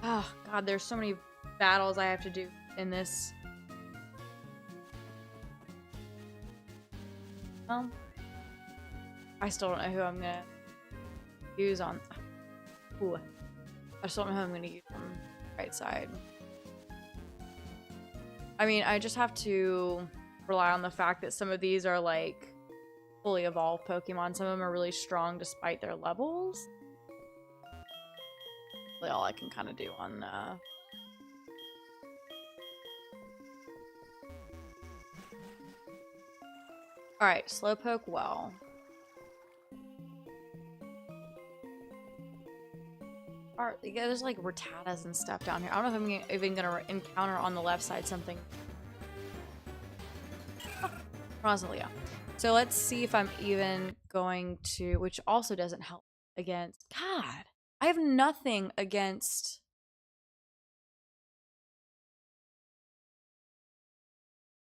Speaker 1: Oh god, there's so many battles I have to do in this. Well, I still don't know who I'm gonna use on. Ooh, I still don't know who I'm gonna use on the right side. I mean, I just have to rely on the fact that some of these are like fully evolved Pokemon. Some of them are really strong despite their levels. Really all I can kind of do on Alright, Slowpoke Well. There's like Rattatas and stuff down here. I don't know if I'm even gonna encounter on the left side something. Oh, Rosalia. So let's see if I'm even going to, which also doesn't help against, God, I have nothing against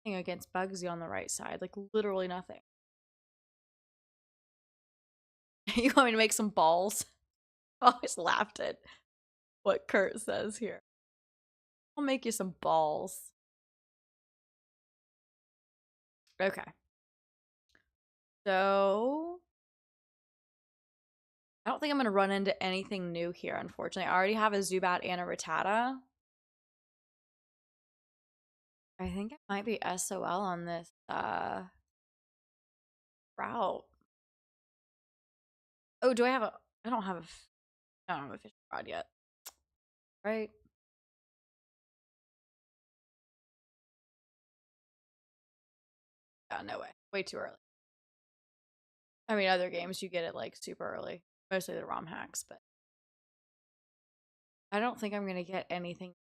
Speaker 1: Bugsy on the right side. Like, literally nothing. You want me to make some balls? I always laughed at what Kurt says here. I'll make you some balls. Okay. So I don't think I'm going to run into anything new here, unfortunately. I already have a Zubat and a Rattata. I think it might be SOL on this route. Oh, do I have a I don't have a fishing rod yet. Right? Yeah, no way. Way too early. I mean, other games you get it like super early. Mostly the ROM hacks, but I don't think I'm gonna get anything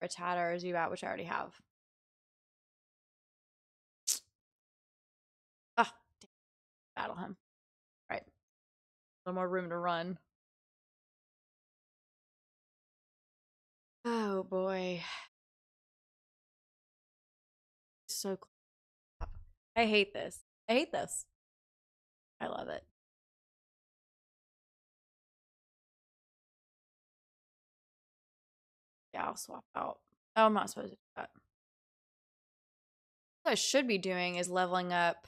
Speaker 1: for Tata or Zubat, which I already have. Ah, battle him. Right. A little more room to run. Oh boy. So close. I hate this. I hate this. I love it. Yeah, I'll swap out. Oh, I'm not supposed to do that. What I should be doing is leveling up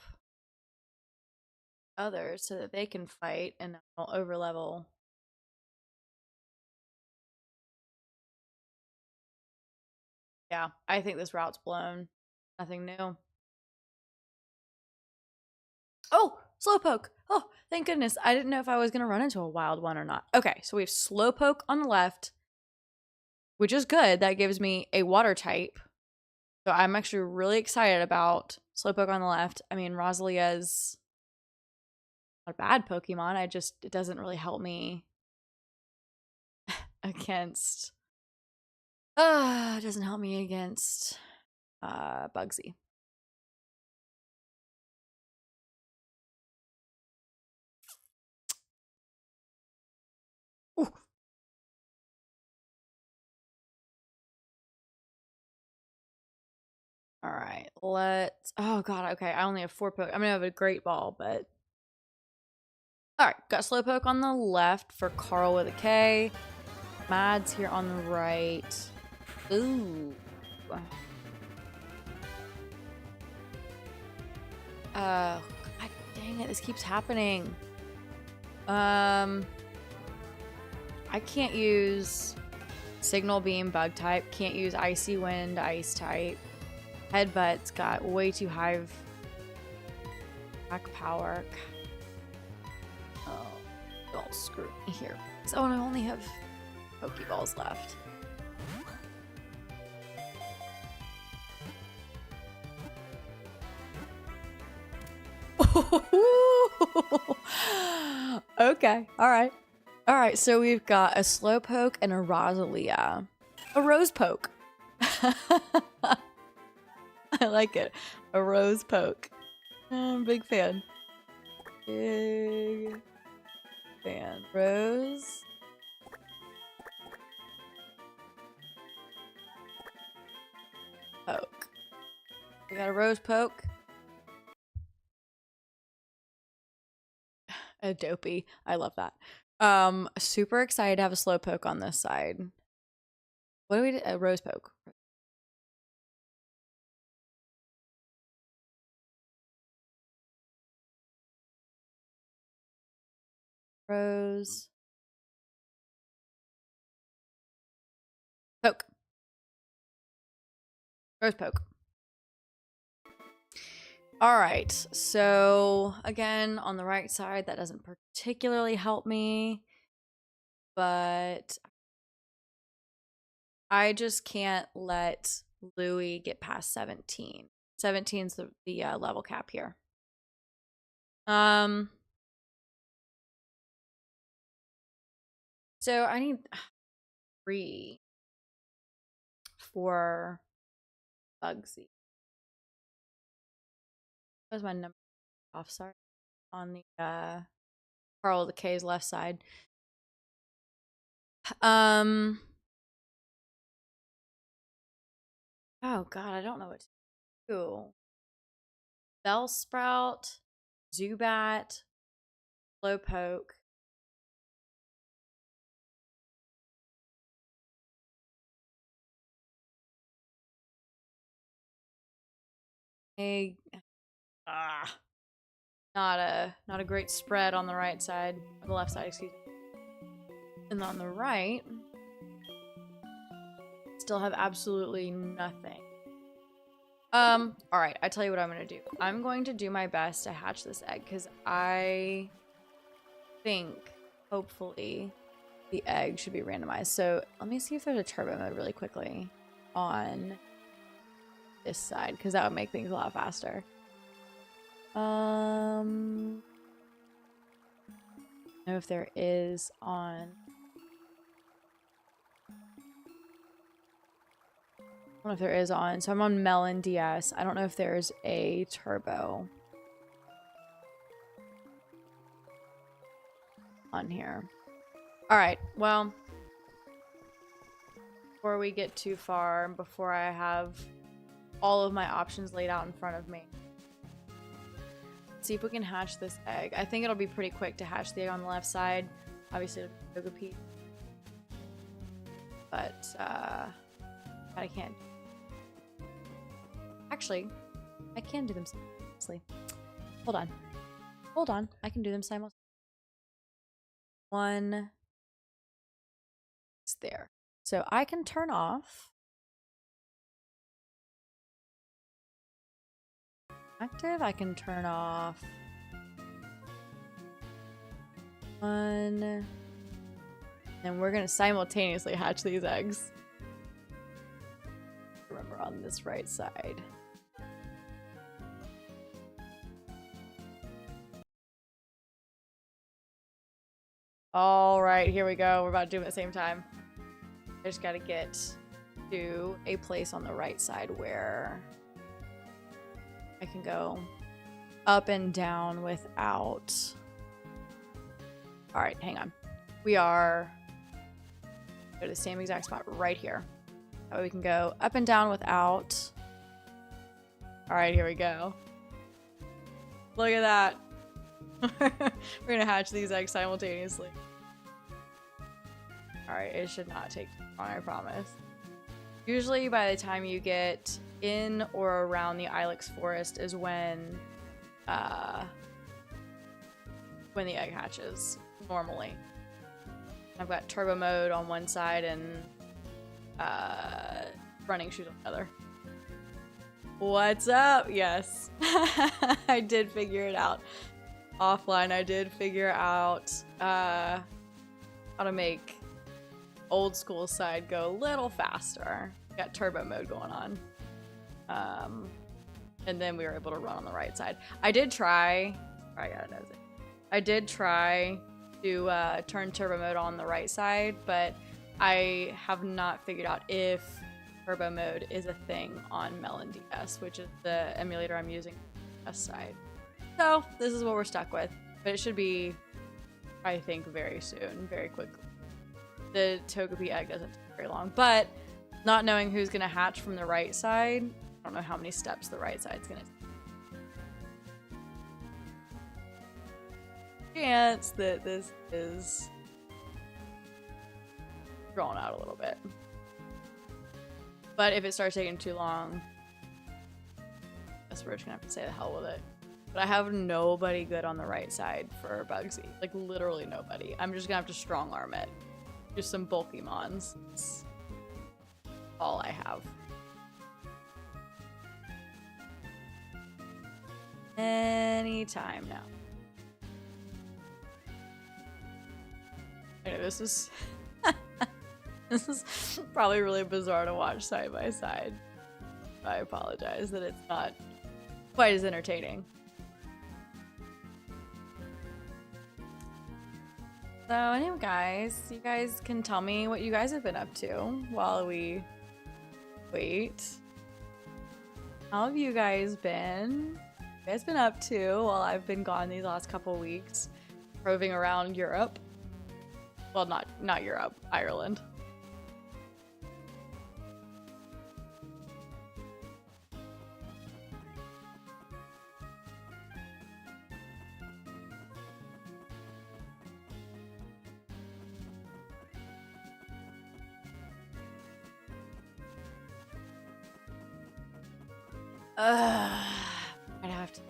Speaker 1: others so that they can fight and I'll overlevel. Yeah, I think this route's blown. Nothing new. Oh, Slowpoke. Oh, thank goodness. I didn't know if I was going to run into a wild one or not. Okay, so we have Slowpoke on the left, which is good. That gives me a water type. So I'm actually really excited about Slowpoke on the left. I mean, Rosalia's not a bad Pokemon. It doesn't really help me against it doesn't help me against Bugsy. Ooh. All right, let's. Oh god, okay. I only have 4 Poke. I'm gonna have a Great Ball, but all right. Got Slowpoke on the left for Carl with a K. Mads here on the right. Ooh. God dang it! This keeps happening. I can't use Signal Beam Bug type. Can't use Icy Wind Ice type. Headbutt's got way too high attack power. Oh, don't screw me here. Oh, and I only have Pokeballs left. Okay, alright. Alright, so we've got a Slowpoke and a Rosalia. A Rosepoke. I like it. A Rosepoke. Big fan. Big fan. Rose. Poke. We got a Rosepoke. A Dopey. I love that. Super excited to have a Slowpoke on this side. What do we do? A Rosepoke. Rose. Poke. Rosepoke. All right. So again, on the right side, that doesn't particularly help me, but I just can't let Louis get past 17. 17's the level cap here. So I need 3 for Bugsy. That was my number off, sorry. On the Carl the K's left side. Oh god, I don't know what to do. Bellsprout, Zubat, Slowpoke. Not a great spread on the right side, or the left side, excuse me. And on the right, still have absolutely nothing. All right, I tell you what I'm gonna do. I'm going to do my best to hatch this egg because I think, hopefully, the egg should be randomized. So let me see if there's a turbo mode really quickly on this side because that would make things a lot faster. Know if there is on. I don't know if there is on. So I'm on Melon DS. I don't know if there's a turbo on here. All right. Well, before we get too far, before I have all of my options laid out in front of me, let's see if we can hatch this egg. I think it'll be pretty quick to hatch the egg on the left side. Obviously, it'll be but I can't. Actually, I can do them simultaneously. Hold on. Hold on. I can do them simultaneously. One is there. So I can turn off active. I can turn off one. And we're going to simultaneously hatch these eggs. Remember, on this right side. All right, here we go. We're about to do them at the same time. I just got to get to a place on the right side where I can go up and down without. All right, hang on. We are go to the same exact spot right here. That way we can go up and down without. All right, here we go. Look at that. We're gonna hatch these eggs simultaneously. Alright, it should not take too long, I promise. Usually by the time you get in or around the Ilex forest is when the egg hatches, normally. I've got turbo mode on one side and running shoes on the other. What's up? Yes. I did figure it out. Offline, I did figure out how to make old school side go a little faster. Got turbo mode going on. And then we were able to run on the right side. I did try. I did try to turn turbo mode on the right side, but I have not figured out if turbo mode is a thing on Melon DS, which is the emulator I'm using on the DS side. So this is what we're stuck with, but it should be, I think, very soon, very quickly. The Togepi egg doesn't take very long, but not knowing who's gonna hatch from the right side, I don't know how many steps the right side's gonna take. Chance that this is drawn out a little bit. But if it starts taking too long, I guess we're just gonna have to say the hell with it. But I have nobody good on the right side for Bugsy. Like, literally nobody. I'm just gonna have to strong arm it. Just some bulky mons. That's all I have. Anytime now. I know this is this is probably really bizarre to watch side by side. I apologize that it's not quite as entertaining. So anyway, guys, you guys can tell me what you guys have been up to while we wait. How have you guys been? You guys been up to while I've been gone these last couple weeks, roving around Europe? Well, not Europe, Ireland. I'd have to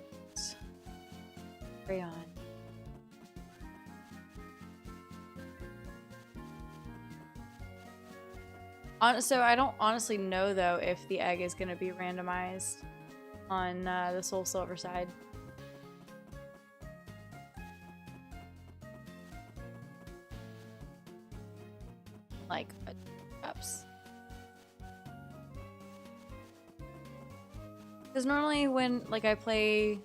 Speaker 1: carry on. So I don't honestly know though if the egg is going to be randomized. on the Soul Silver side. Like ups. Because normally when like I play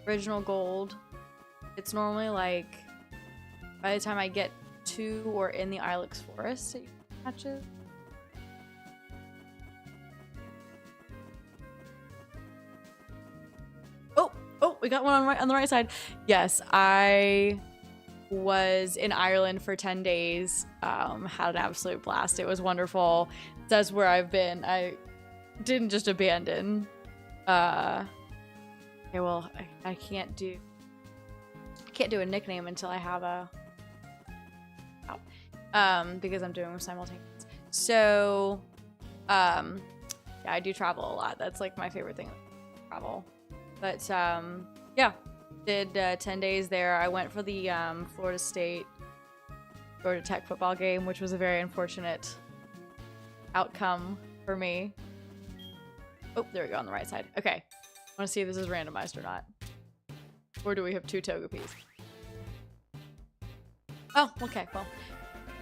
Speaker 1: original gold, it's normally like by the time I get to or in the Ilex Forest it matches. Oh, we got one on the right side. Yes, I was in Ireland for 10 days. Had an absolute blast. It was wonderful. That's where I've been. I didn't just abandon. Okay, well, I can't do a nickname until I have a because I'm doing simultaneous. So yeah, I do travel a lot. That's like my favorite thing, travel. But yeah, did 10 days there. I went for the Florida State Georgia Tech football game, which was a very unfortunate outcome for me. Oh, there we go on the right side. Okay, I want to see if this is randomized or not. Or do we have two Togepis? Oh, okay, well,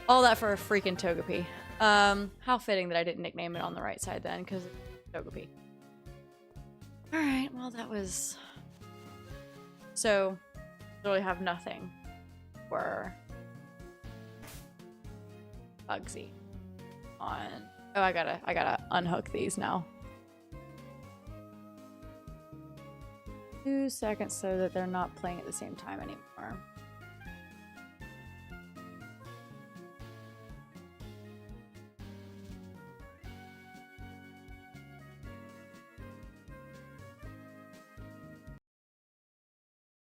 Speaker 1: all that for a freaking Togepi. How fitting that I didn't nickname it on the right side then, because it's Togepi. Alright, well that was... So, literally have nothing for Bugsy on... Oh, I gotta unhook these now. 2 seconds so that they're not playing at the same time anymore.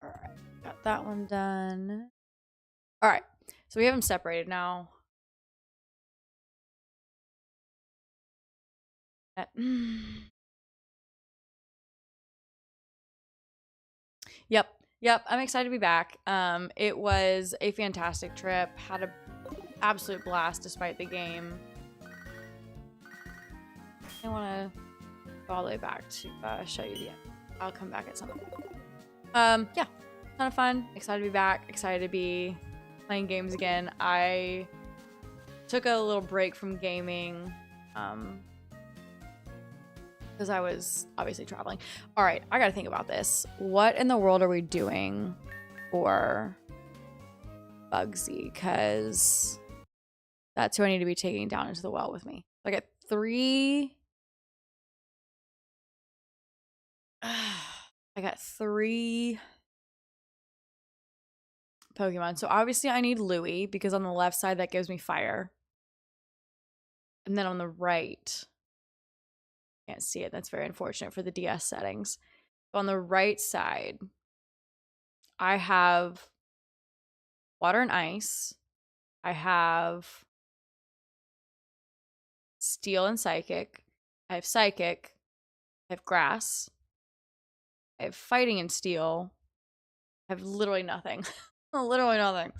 Speaker 1: Alright, got that one done. Alright, so we have them separated now. Yep, I'm excited to be back. It was a fantastic trip. Had an absolute blast despite the game. I want to go all the way back to show you the end. I'll come back at some point. Yeah, ton of fun. Excited to be back. Excited to be playing games again. I took a little break from gaming because I was obviously traveling. All right, I got to think about this. What in the world are we doing for Bugsy? Because that's who I need to be taking down into the well with me. I got 3... I got 3 Pokemon. So obviously I need Louie because on the left side that gives me fire. And then on the right, can't see it. That's very unfortunate for the DS settings. But on the right side, I have water and ice. I have steel and psychic. I have psychic. I have grass. I have fighting and steel. I have literally nothing. Literally nothing.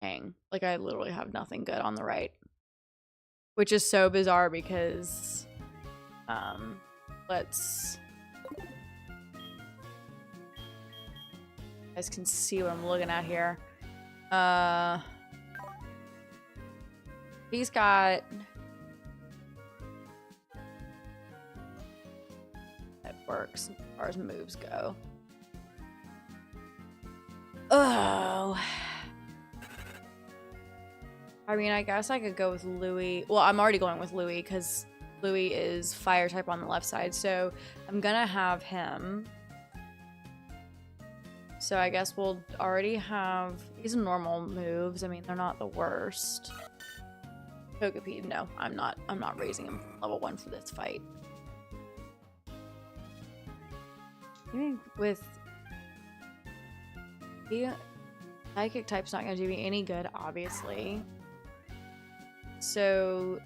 Speaker 1: Dang. Like I literally have nothing good on the right. Which is so bizarre because let's... You guys can see what I'm looking at here. He's got... That works as far as moves go. Oh. I mean, I guess I could go with Louie. Well, I'm already going with Louie because Louie is fire type on the left side. So I'm gonna have him. So I guess we'll already have these normal moves. I mean, they're not the worst. Togepi, no, I'm not raising him from level 1 for this fight. I think with the psychic type's not gonna do me any good, obviously. So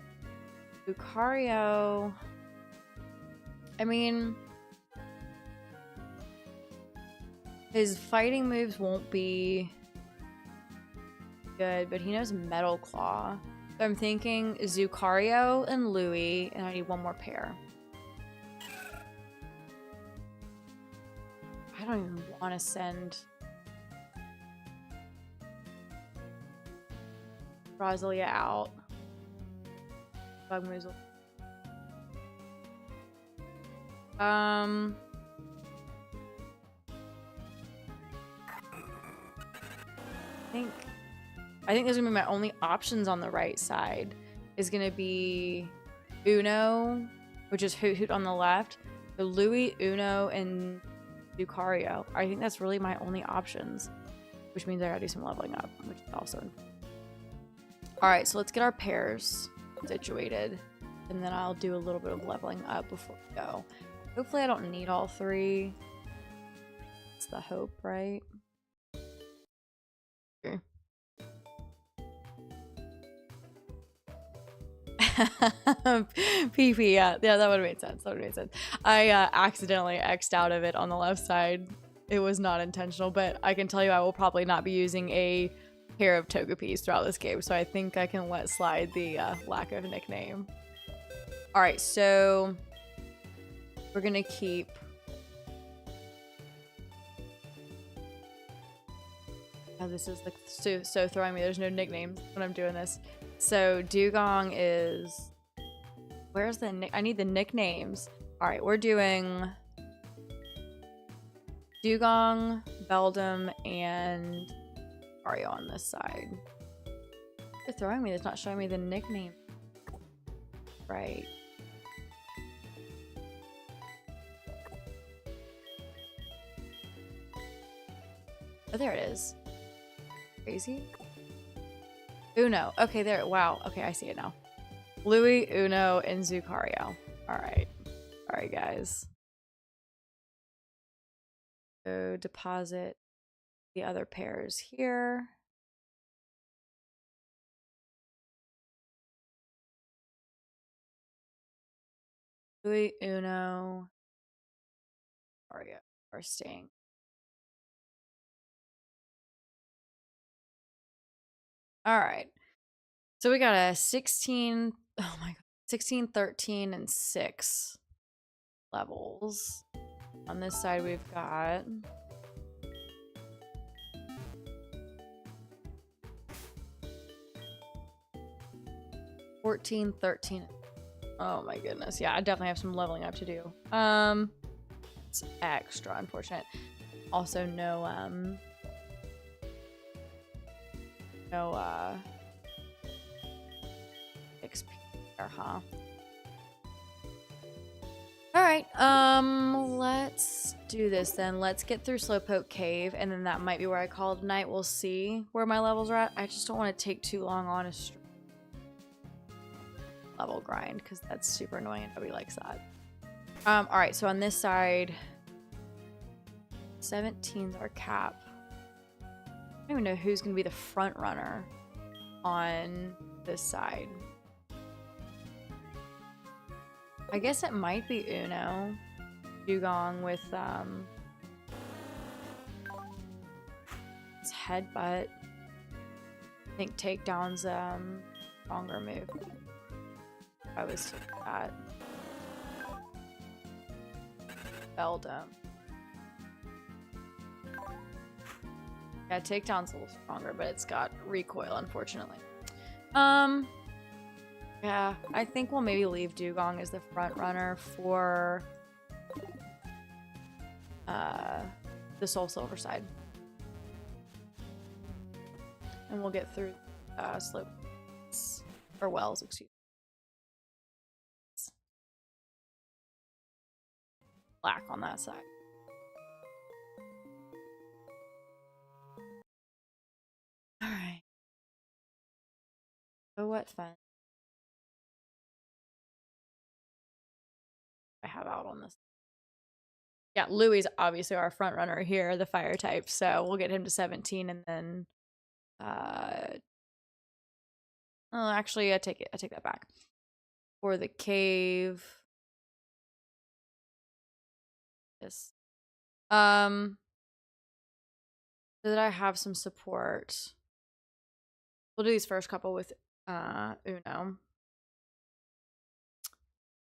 Speaker 1: Lucario, I mean, his fighting moves won't be good, but he knows Metal Claw. So I'm thinking Zucario and Louie, and I need one more pair. I don't even want to send Rosalia out. Bugmoozle. I think those are gonna be my only options on the right side. Is gonna be Uno, which is Hoot Hoot on the left. So Louis, Uno, and Lucario. I think that's really my only options, which means I gotta do some leveling up, which is also. All right, so let's get our pairs situated, and then I'll do a little bit of leveling up before we go. Hopefully I don't need all three. That's the hope, right? Okay. PP, yeah, that would have made sense. That would have made sense. I accidentally X'd out of it on the left side. It was not intentional, but I can tell you I will probably not be using a pair of Togepis throughout this game, so I think I can let slide the lack of a nickname. All right, so we're gonna keep. Oh, this is like so throwing me. There's no nicknames when I'm doing this. So Dugong is. Where's the nick? I need the nicknames. All right, we're doing Dugong, Beldum, and Mario on this side. They're throwing me. It's not showing me the nickname. Right. Oh, there it is. Crazy. Uno. Okay, there. Wow. Okay, I see it now. Louis, Uno, and Zucario. All right. All right, guys. So deposit the other pairs here. Louis, Uno, Mario are staying. All right. So we got a 16, oh my god, 16, 13, and 6 levels. On this side, we've got $14, 13. Oh my goodness. Yeah, I definitely have some leveling up to do. It's extra unfortunate. Also no XP there, huh? Alright, let's do this then. Let's get through Slowpoke Cave, and then that might be where I call it a night. We'll see where my levels are at. I just don't want to take too long on a level grind, because that's super annoying and nobody likes that. Alright, so on this side, 17's our cap. I don't even know who's going to be the front runner on this side. I guess it might be Uno. Dugong with his headbutt. I think takedown's stronger move. I was to that. Beldum. Yeah, takedown's a little stronger, but it's got recoil, unfortunately. Yeah, I think we'll maybe leave Dugong as the front runner for the Soul Silver side. And we'll get through slopes or wells, excuse me. Black on that side. Alright. Oh, what fun. I have out on this. Yeah, Louis obviously our front runner here, the fire type, so we'll get him to 17 and then oh, actually I take that back. For the cave. This. So that I have some support. We'll do these first couple with Uno.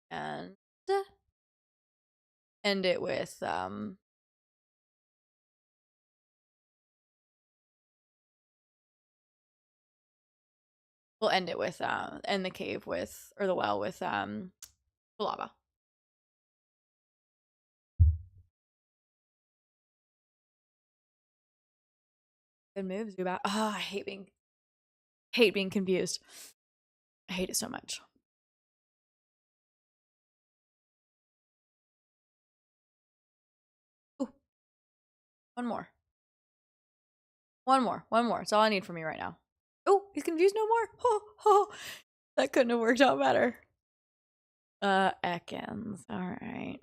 Speaker 1: And end it with we'll end it with end the cave with, or the well with lava. Good moves, Zubat. Oh, I hate being confused. I hate it so much. Ooh. One more. One more. It's all I need from you right now. Oh, he's confused no more. Oh, that couldn't have worked out better. Ekans. All right.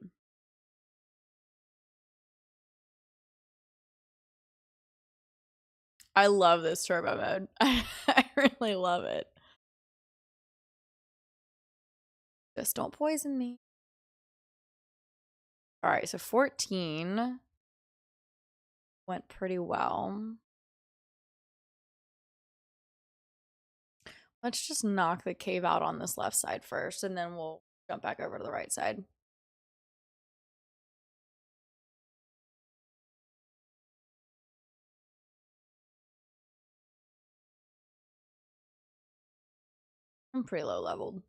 Speaker 1: I love this turbo mode. I really love it. Just don't poison me. All right, so 14 went pretty well. Let's just knock the cave out on this left side first, and then we'll jump back over to the right side. I'm pretty low leveled.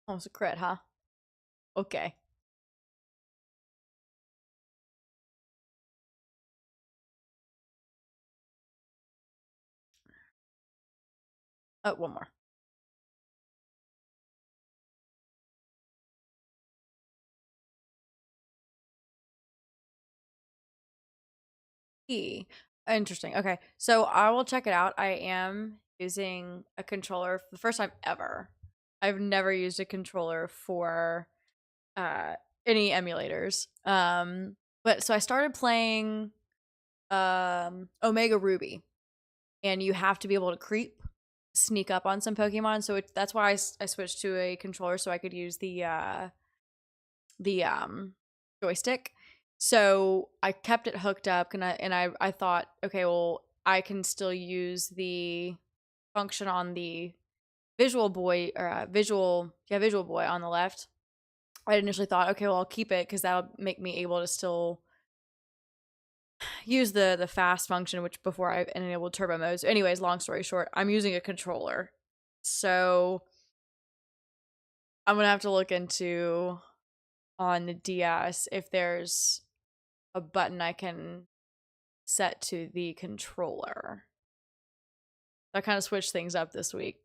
Speaker 1: Almost a crit, huh? Okay. Oh, one more. Interesting. Okay, so I will check it out. I am using a controller for the first time ever. I've never used a controller for any emulators. But so I started playing Omega Ruby, and you have to be able to sneak up on some Pokemon. So that's why I switched to a controller so I could use the joystick. So I kept it hooked up, and I thought, okay, well, I can still use the function on the Visual Boy or Visual Boy on the left. I initially thought, okay, well, I'll keep it because that'll make me able to still use the fast function, which before I enabled turbo mode. So anyways, long story short, I'm using a controller. So I'm gonna have to look into on the DS if there's a button I can set to the controller. I kind of switched things up this week.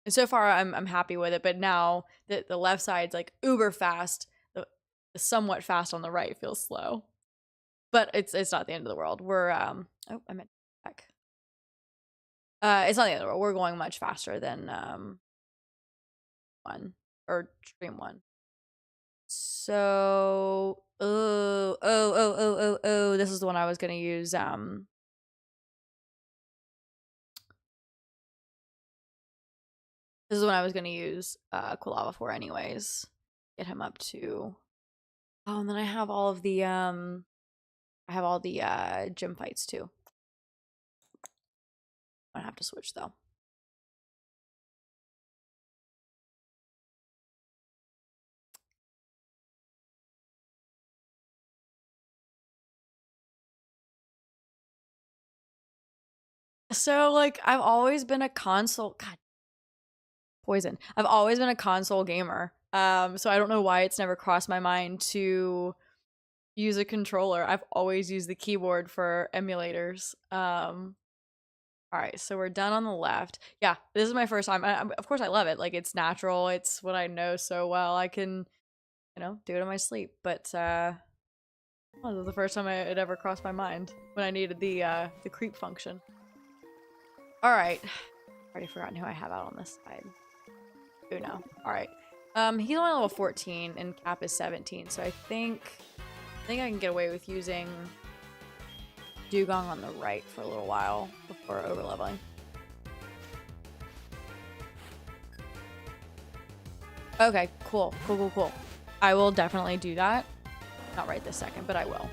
Speaker 1: And so far I'm happy with it, but now the left side's like uber fast. The somewhat fast on the right feels slow. But it's not the end of the world. We're oh, I meant back. It's not the end of the world. We're going much faster than one or stream one. So oh, this is the one I was gonna use. This is the one I was gonna use Quilava for anyways. Get him up to. Oh, and then I have all of the gym fights too. I have to switch though. So like I've always been a console poison. I've always been a console gamer. So I don't know why it's never crossed my mind to use a controller. I've always used the keyboard for emulators. All right, so we're done on the left. Yeah, this is my first time. Of course, I love it. Like, it's natural. It's what I know so well. I can, do it in my sleep. But well, this was the first time it ever crossed my mind when I needed the creep function. All right, already forgotten who I have out on this side. Uno. All right. He's only level 14 and cap is 17, so I think I can get away with using Dugong on the right for a little while before overleveling. Okay, cool. I will definitely do that. Not right this second, but I will.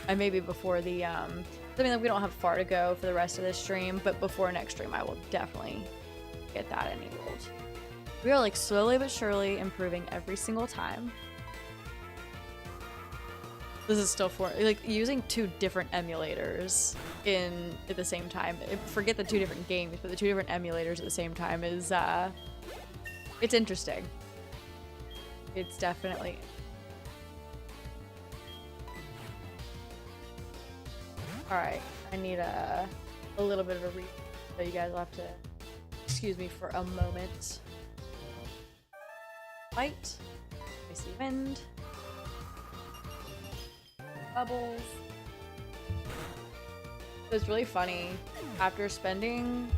Speaker 1: And maybe before the, I mean, like, we don't have far to go for the rest of this stream, but before next stream, I will definitely get that enabled. We are, like, slowly but surely improving every single time. This is still like, using 2 different emulators at the same time. Forget the 2 different games, but the 2 different emulators at the same time is, it's interesting. It's definitely... Alright, I need a little bit of a read, so you guys will have to excuse me for a moment. Light. I see wind. Bubbles. It was really funny after spending,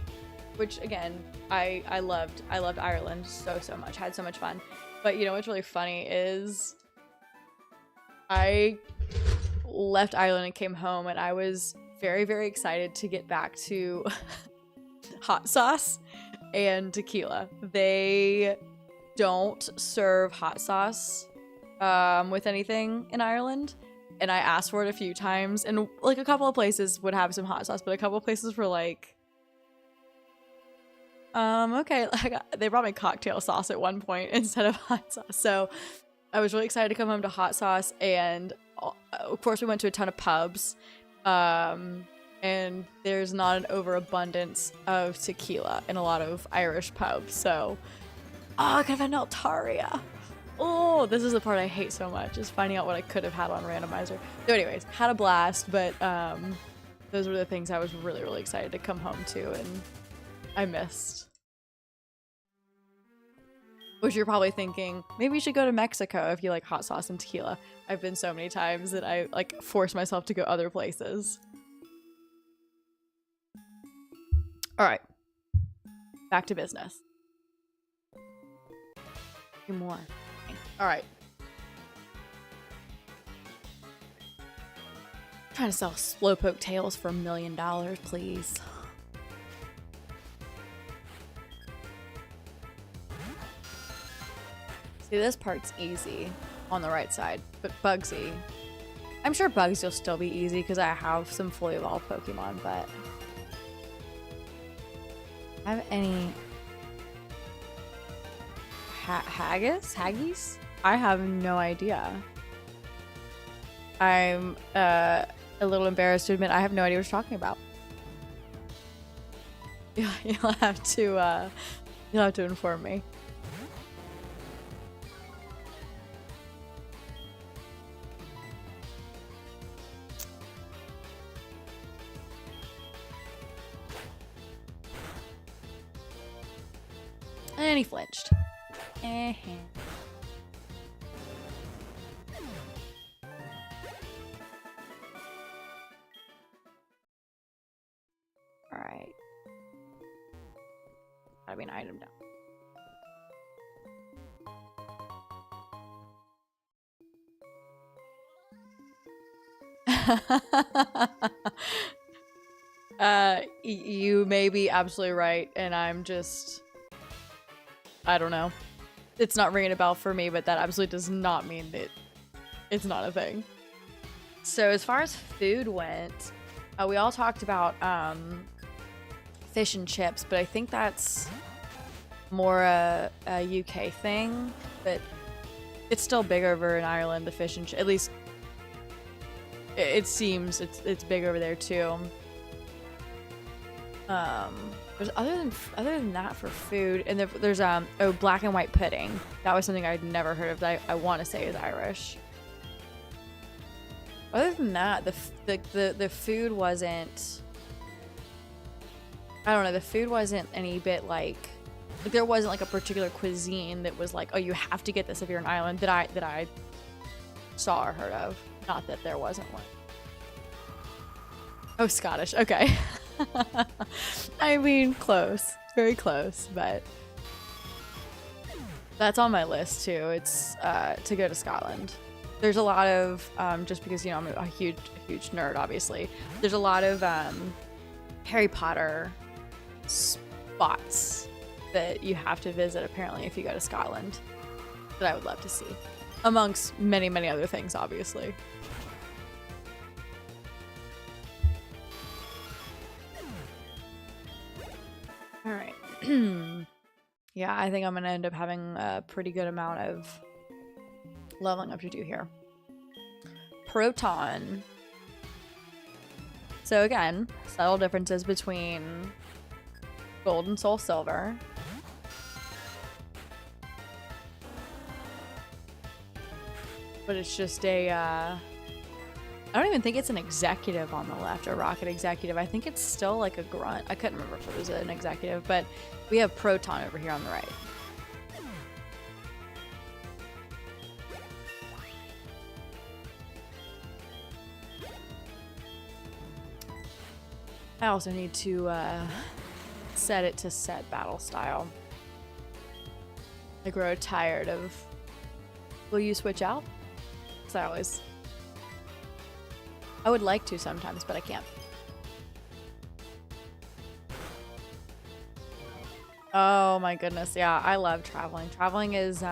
Speaker 1: which again, I loved Ireland so much. Had so much fun. But you know what's really funny is I left Ireland and came home and I was very excited to get back to hot sauce and tequila. They don't serve hot sauce with anything in Ireland, and I asked for it a few times, and like a couple of places would have some hot sauce, but a couple of places were like, okay, like, they brought me cocktail sauce at one point instead of hot sauce. So I was really excited to come home to hot sauce, and of course we went to a ton of pubs, and there's not an overabundance of tequila in a lot of Irish pubs. So, I could have had an Altaria. Oh, this is the part I hate so much, is finding out what I could have had on Randomizer. So anyways, had a blast, but those were the things I was really excited to come home to, and I missed. Which you're probably thinking, maybe you should go to Mexico if you like hot sauce and tequila. I've been so many times that I like force myself to go other places. All right, back to business. A few more. All right. I'm trying to sell Slowpoke tails for $1 million, please. See, this part's easy on the right side, but Bugsy. I'm sure Bugsy will still be easy because I have some fully evolved Pokemon, but I have any Haggies? I have no idea. I'm a little embarrassed to admit I have no idea what you're talking about. You'll have to inform me. And he flinched. Alright. Gotta be an item down. You may be absolutely right, and I'm just... I don't know. It's not ringing a bell for me, but that absolutely does not mean that it's not a thing. So as far as food went, we all talked about fish and chips, but I think that's more a UK thing, but it's still big over in Ireland, the fish and chips. At least it seems it's big over there too. There's other than that for food, and there's black and white pudding. That was something I'd never heard of that I want to say is Irish. Other than that, the food wasn't, I don't know, the food wasn't any bit like there wasn't like a particular cuisine that was like, oh, you have to get this if you're in Ireland that I saw or heard of. Not that there wasn't one. Oh, Scottish. Okay. I mean, close. Very close, but that's on my list too. It's to go to Scotland. There's a lot of, just because, you know, I'm a huge nerd, obviously. There's a lot of Harry Potter spots that you have to visit apparently if you go to Scotland that I would love to see, amongst many, many other things, obviously. All right. Yeah, I think I'm gonna end up having a pretty good amount of leveling up to do here. Proton. So again, subtle differences between gold and soul silver. But it's just a, I don't even think it's an executive on the left, or rocket executive. I think it's still like a grunt. I couldn't remember if it was an executive, but we have proton over here on the right. I also need to set it to set battle style. I grow tired of, will you switch out? Because I would like to sometimes, but I can't. Oh my goodness, yeah, I love traveling. Traveling is,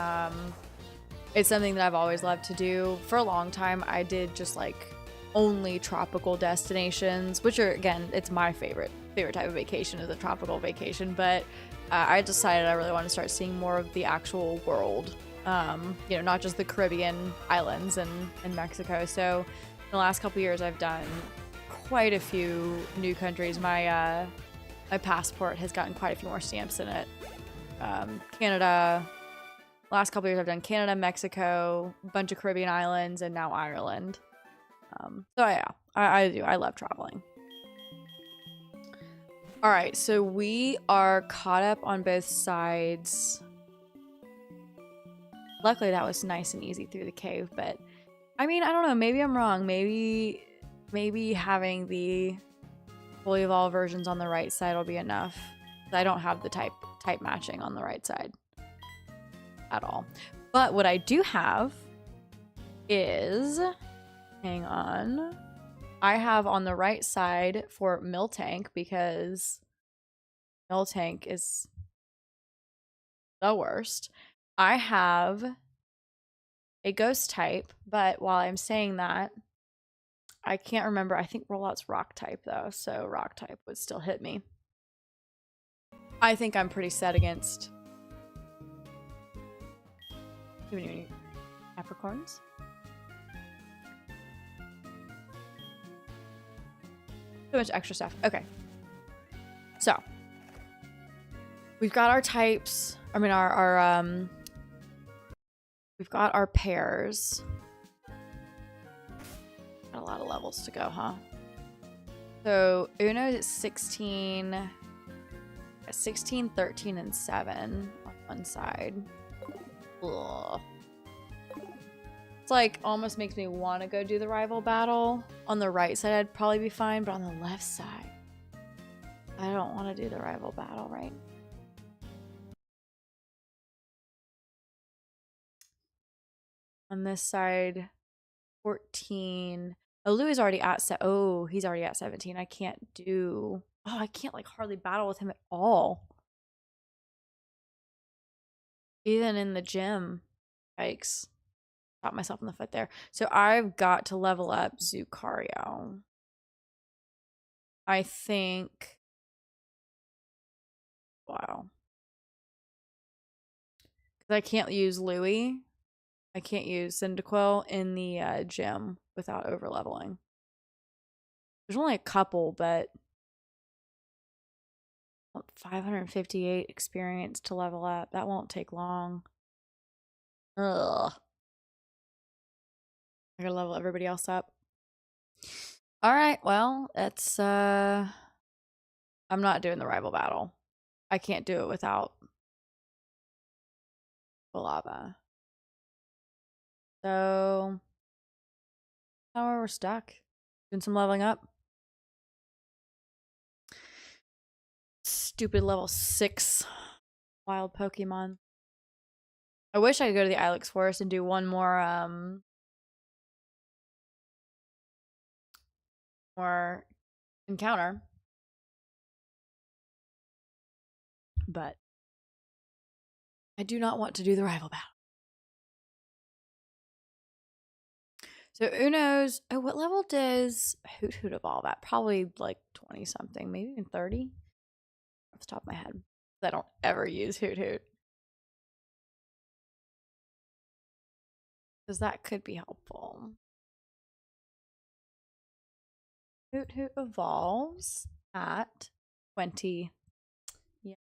Speaker 1: it's something that I've always loved to do. For a long time, I did just like only tropical destinations, which are, again, it's my favorite type of vacation is a tropical vacation, but I decided I really want to start seeing more of the actual world. You know, not just the Caribbean islands and Mexico. So in the last couple years, I've done quite a few new countries. My my passport has gotten quite a few more stamps in it. Canada. Last couple years, I've done Canada, Mexico, a bunch of Caribbean islands, and now Ireland. So yeah, I do. I love traveling. All right, so we are caught up on both sides. Luckily, that was nice and easy through the cave, but I mean, I don't know. Maybe I'm wrong. Maybe having the fully evolved versions on the right side will be enough. I don't have the type matching on the right side at all. But what I do have is, hang on, I have on the right side for Miltank, because Miltank is the worst. I have a ghost type, but while I'm saying that, I can't remember. I think Rollout's rock type though, so rock type would still hit me. I think I'm pretty set against too many Capricorns. So much extra stuff. Okay. So we've got our types. I mean, we've got our pairs. Got a lot of levels to go, huh? So Uno is 16, 13, and 7 on one side. Ugh. It's like almost makes me want to go do the rival battle. On the right side, I'd probably be fine, but on the left side, I don't want to do the rival battle, right? On this side, 14. Oh, Louis already at he's already at 17. I can't do. Oh, I can't like hardly battle with him at all. Even in the gym. Yikes. Shot myself in the foot there. So I've got to level up Zucario. I think. Wow. Because I can't use Louis. I can't use Cyndaquil in the gym without over leveling. There's only a couple, but 558 experience to level up. That won't take long. Ugh. I gotta level everybody else up. All right, well, that's I'm not doing the rival battle. I can't do it without lava. So now we're stuck. Doing some leveling up. Stupid level 6 wild Pokemon. I wish I could go to the Ilex Forest and do one more encounter. But I do not want to do the rival battle. So Uno's, oh, what level does Hoot Hoot evolve at? Probably like 20 something, maybe even 30 off the top of my head. I don't ever use Hoot Hoot. Because that could be helpful. Hoot Hoot evolves at 20. Yeah.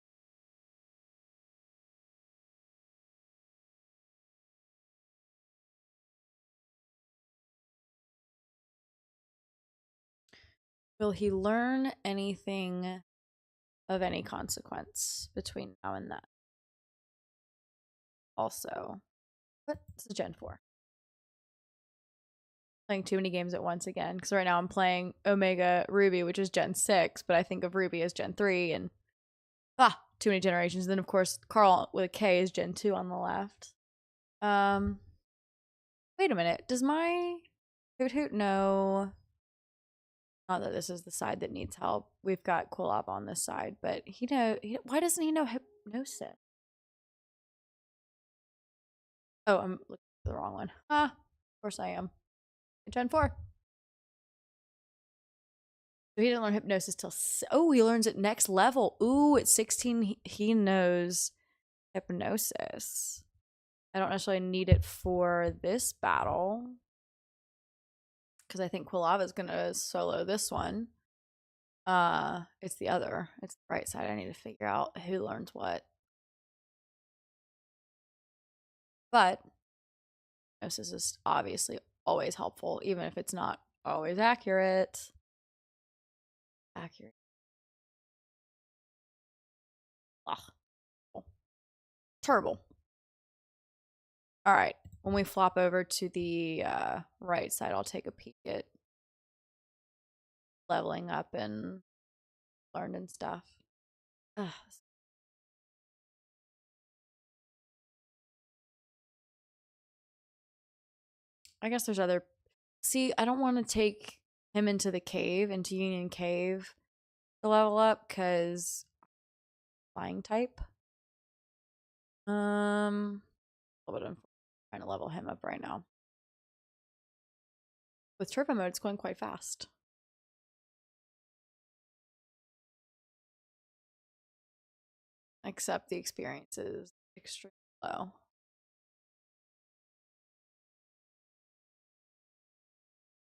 Speaker 1: Will he learn anything of any consequence between now and then? Also, what's the Gen 4? Playing too many games at once again, because right now I'm playing Omega Ruby, which is Gen 6, but I think of Ruby as Gen 3, and too many generations. And then of course Carl with a K is Gen 2 on the left. Wait a minute, does my Hoot Hoot know? Not that this is the side that needs help. We've got Kulop on this side, but why doesn't he know hypnosis? Oh, I'm looking at the wrong one. Of course I am. Gen 4. So he didn't learn hypnosis till... Oh, he learns it next level. Ooh, at 16, he knows hypnosis. I don't necessarily need it for this battle, because I think Quilava's going to solo this one. It's the other. It's the right side. I need to figure out who learns what. But hypnosis is obviously always helpful, even if it's not always accurate. Ugh. Terrible. All right. When we flop over to the right side, I'll take a peek at leveling up and learned and stuff. Ugh. I guess there's other... See, I don't want to take him into the cave, into Union Cave to level up, because flying type. I'm trying to level him up right now. With turbo mode, it's going quite fast. Except the experience is extremely low.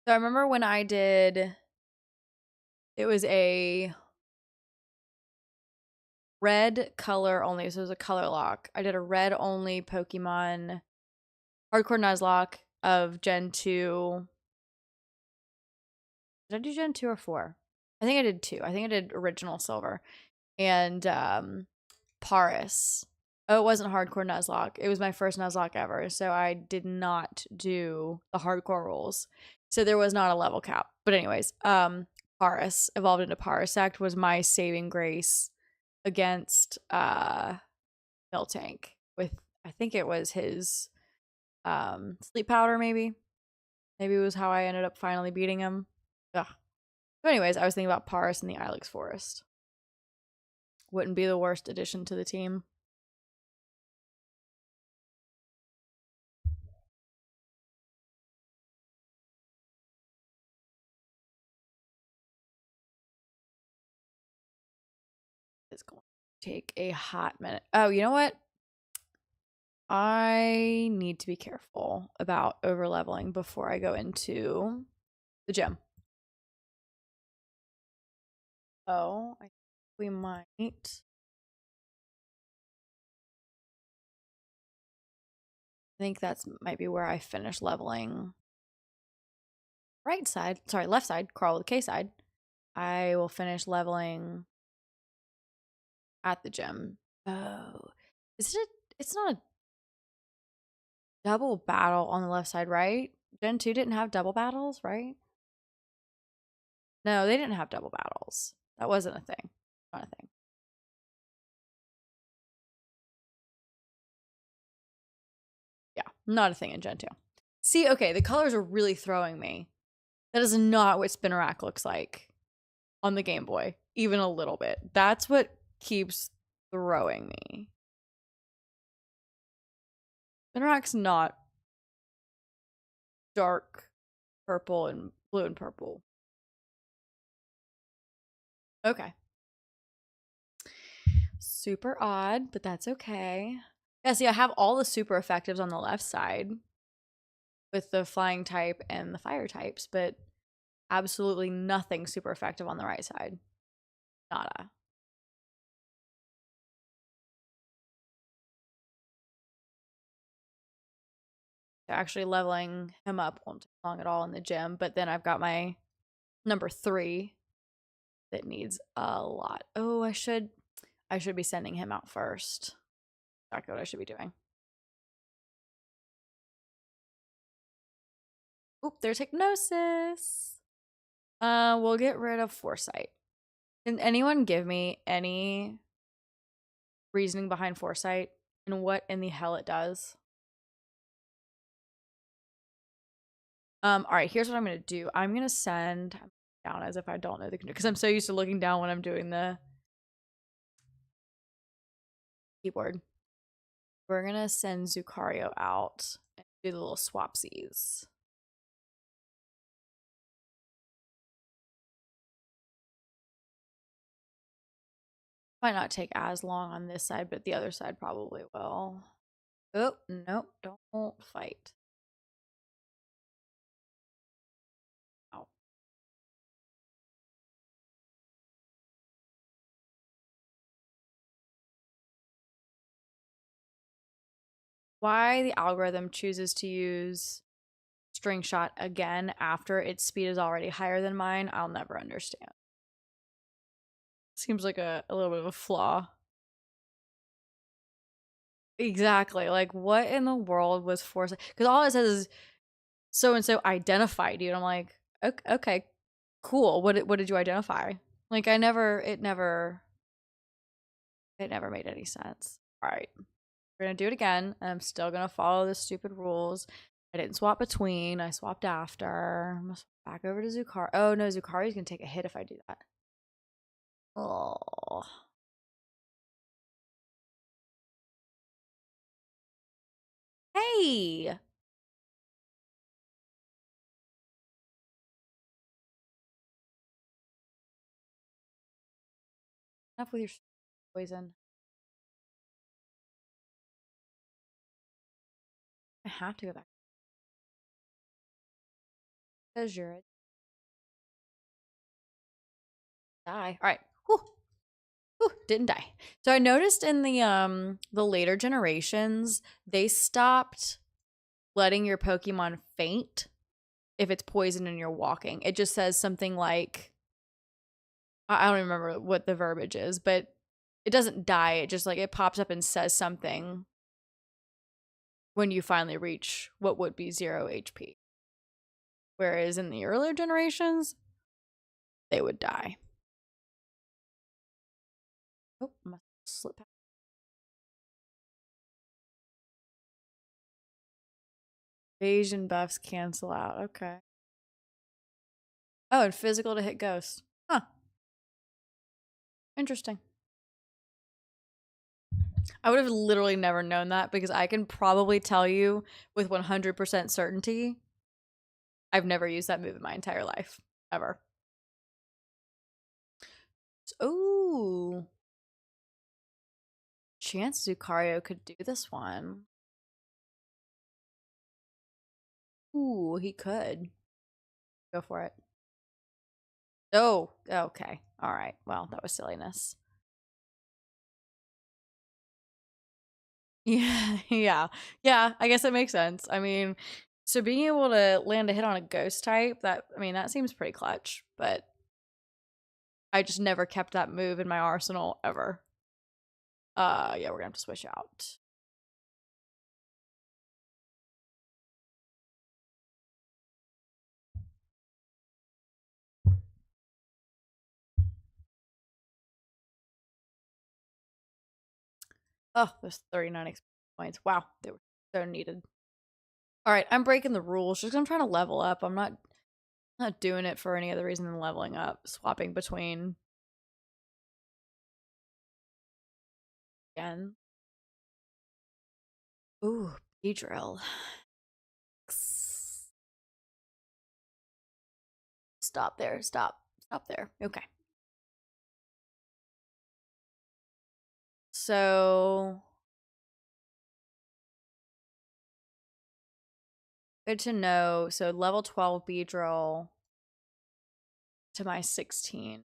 Speaker 1: So I remember when I did, it was a red color only, so it was a color lock. I did a red only Pokemon Hardcore Nuzlocke of Gen 2. Did I do Gen 2 or 4? I think I did 2. I think I did original silver. And Paris. Oh, it wasn't Hardcore Nuzlocke. It was my first Nuzlocke ever, so I did not do the hardcore rules. So there was not a level cap. But anyways, Paris evolved into Parasect was my saving grace against Miltank with, I think it was his sleep powder, maybe. Maybe it was how I ended up finally beating him. Ugh. So anyways, I was thinking about Paris in the Ilex Forest. Wouldn't be the worst addition to the team. It's going to take a hot minute. Oh, you know what? I need to be careful about over leveling before I go into the gym. Oh, I think we might. I think that's might be where I finish leveling. Right side, sorry, left side, Carl with the K side. I will finish leveling at the gym. Oh, is it? It's not a double battle on the left side, right? Gen 2 didn't have double battles, right? No, they didn't have double battles. That wasn't a thing. Not a thing. Yeah, not a thing in Gen 2. See, okay, the colors are really throwing me. That is not what Spinnerack looks like on the Game Boy, even a little bit. That's what keeps throwing me. Spinarak's not dark purple and blue and purple. Okay. Super odd, but that's okay. Yeah, see, I have all the super effectives on the left side with the flying type and the fire types, but absolutely nothing super effective on the right side. Nada. Actually, leveling him up won't take long at all in the gym, but then I've got my number 3 that needs a lot. Oh, I should be sending him out first. Exactly what I should be doing. Oop, there's hypnosis. We'll get rid of foresight. Can anyone give me any reasoning behind foresight and what in the hell it does? All right, here's what I'm gonna do. I'm gonna send down as if I don't know the because I'm so used to looking down when I'm doing the keyboard. We're gonna send Zucario out and do the little swapsies. Might not take as long on this side, but the other side probably will. Oh, nope, don't fight. Ow. Why the algorithm chooses to use string shot again after its speed is already higher than mine, I'll never understand. Seems like a little bit of a flaw. Exactly. Like, what in the world was foresight? Because all it says is so and so identified you, and I'm like, okay, cool. What did you identify? Like, it never made any sense. All right, we're gonna do it again. I'm still gonna follow the stupid rules. I didn't swap between. I swapped after. I'm gonna swap back over to Zucar. Oh no, Zucari's gonna take a hit if I do that. Oh. Hey. Enough with your poison. I have to go back. Because you're a die. All right. Whew. Whew, didn't die. So I noticed in the later generations, they stopped letting your Pokemon faint if it's poison and you're walking. It just says something like I don't remember what the verbiage is, but it doesn't die. It just like it pops up and says something when you finally reach what would be 0 HP. Whereas in the earlier generations, they would die. Oh, must slip past. Evasion buffs cancel out. Okay. Oh, and physical to hit ghosts. Huh. Interesting. I would have literally never known that because I can probably tell you with 100% certainty I've never used that move in my entire life. Ever. Ooh. Chance Zucario could do this one. Ooh, he could. Go for it. Oh, okay. All right. Well, that was silliness. Yeah, yeah. I guess it makes sense. I mean, so being able to land a hit on a ghost type, that seems pretty clutch, but I just never kept that move in my arsenal ever. Yeah, we're gonna have to switch out. Oh, there's 39 experience points. Wow, they were so needed. All right, I'm breaking the rules just 'cause I'm trying to level up. I'm not doing it for any other reason than leveling up, swapping between again. Ooh, Beedrill. Stop there. Stop there. Okay. So good to know. So level 12 Beedrill to my 16.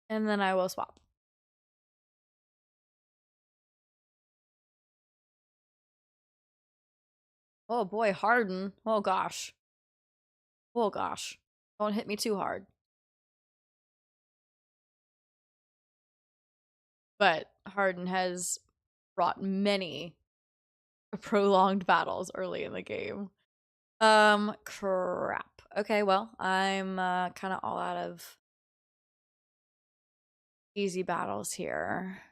Speaker 1: And then I will swap. Oh boy, Harden. Oh gosh. Oh gosh. Don't hit me too hard. But Harden has brought many prolonged battles early in the game. Crap. Okay, well, I'm kind of all out of easy battles here.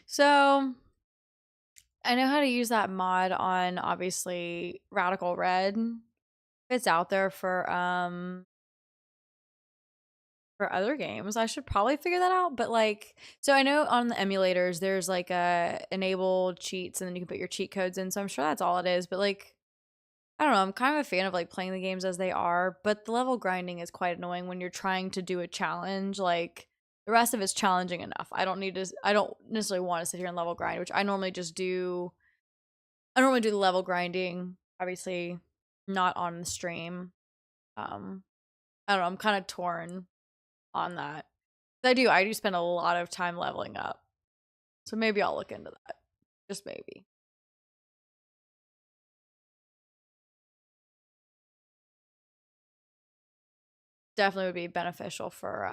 Speaker 1: So I know how to use that mod on obviously Radical Red. It's out there for other games. I should probably figure that out, but like, so I know on the emulators there's like a enable cheats and then you can put your cheat codes in. So I'm sure that's all it is, but like, I don't know, I'm kind of a fan of like playing the games as they are, but the level grinding is quite annoying when you're trying to do a challenge. Like the rest of it's challenging enough. I don't necessarily want to sit here and level grind, which I normally just do. I normally do the level grinding, obviously not on the stream. I don't know, I'm kind of torn on that. I do spend a lot of time leveling up. So maybe I'll look into that. Just maybe. Definitely would be beneficial for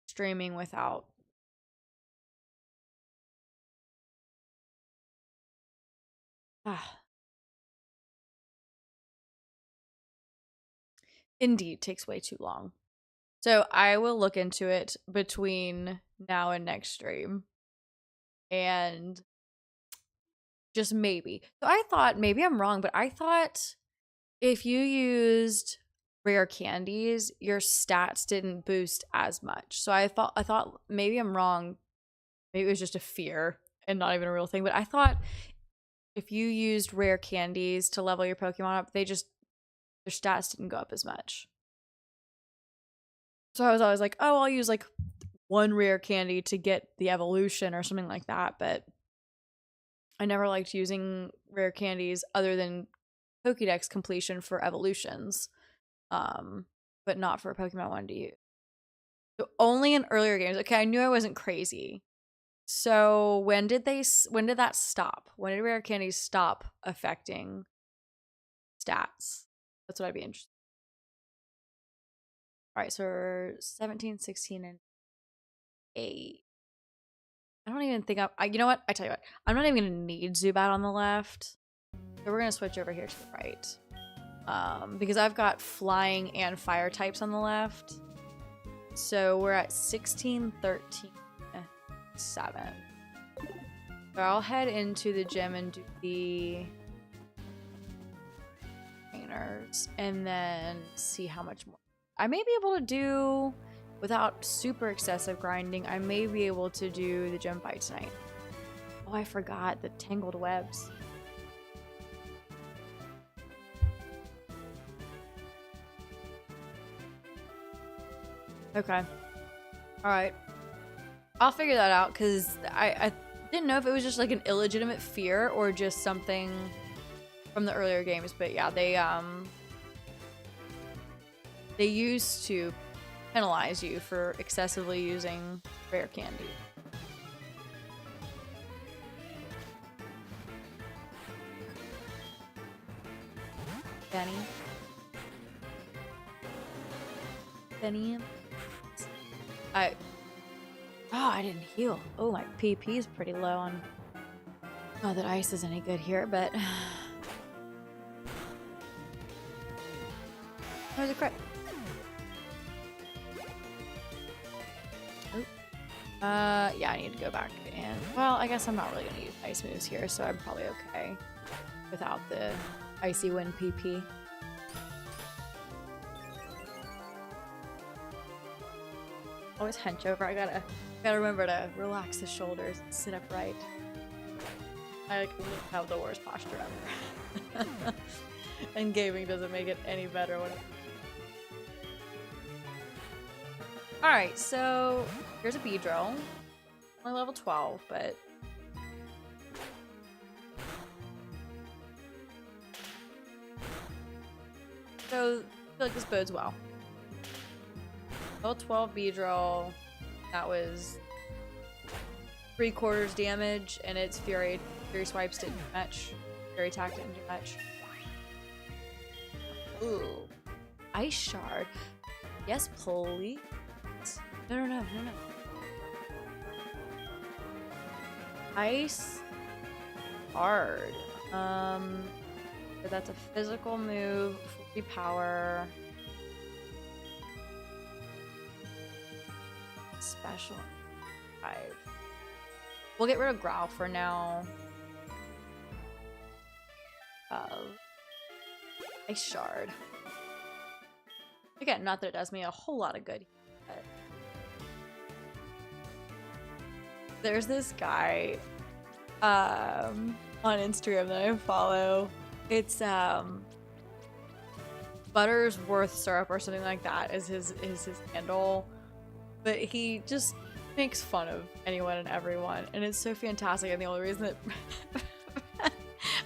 Speaker 1: streaming without Indeed, takes way too long. So I will look into it between now and next stream. And just maybe. So I thought, maybe I'm wrong, but I thought if you used rare candies, your stats didn't boost as much. So I thought maybe I'm wrong. Maybe it was just a fear and not even a real thing. But I thought if you used rare candies to level your Pokemon up, their stats didn't go up as much. So I was always like, oh, I'll use like one rare candy to get the evolution or something like that. But I never liked using rare candies other than Pokédex completion for evolutions, but not for Pokemon I wanted to use. So only in earlier games. Okay, I knew I wasn't crazy. So when did that stop? When did rare candies stop affecting stats? That's what I'd be interested. All right, so we're 17, 16, and 8. I don't even think you know what? I tell you what, I'm not even gonna need Zubat on the left. So we're gonna switch over here to the right. Because I've got flying and fire types on the left. So we're at 16, 13, 7. So I'll head into the gym and do the trainers and then see how much more. I may be able to do, without super excessive grinding, I may be able to do the gym fight tonight. Oh, I forgot the tangled webs. Okay. Alright. I'll figure that out because I didn't know if it was just like an illegitimate fear or just something from the earlier games. But yeah, they used to penalize you for excessively using rare candy. Benny. I didn't heal. Oh, my PP is pretty low on. Not that ice is any good here, but. There's a crit. Oh, Yeah, I need to go back and, well, I guess I'm not really gonna use ice moves here, so I'm probably okay without the icy wind PP. Always hunch over. I gotta remember to relax the shoulders and sit upright. I like have the worst posture ever. And gaming doesn't make it any better when Alright, so here's a Beedrill. Only level 12, but so I feel like this bodes well. Level 12 Beedrill. That was 3/4 damage, and its Fury Swipes didn't do much. Fury Attack didn't do much. Ooh. Ice Shard. Yes, please. No. Ice Shard. But that's a physical move. Fully power. Special 5. We'll get rid of Growl for now. Ice Shard. Again, not that it does me a whole lot of good, but there's this guy on Instagram that I follow. It's Buttersworth Syrup or something like that is his handle. But he just makes fun of anyone and everyone, and it's so fantastic. And the only reason that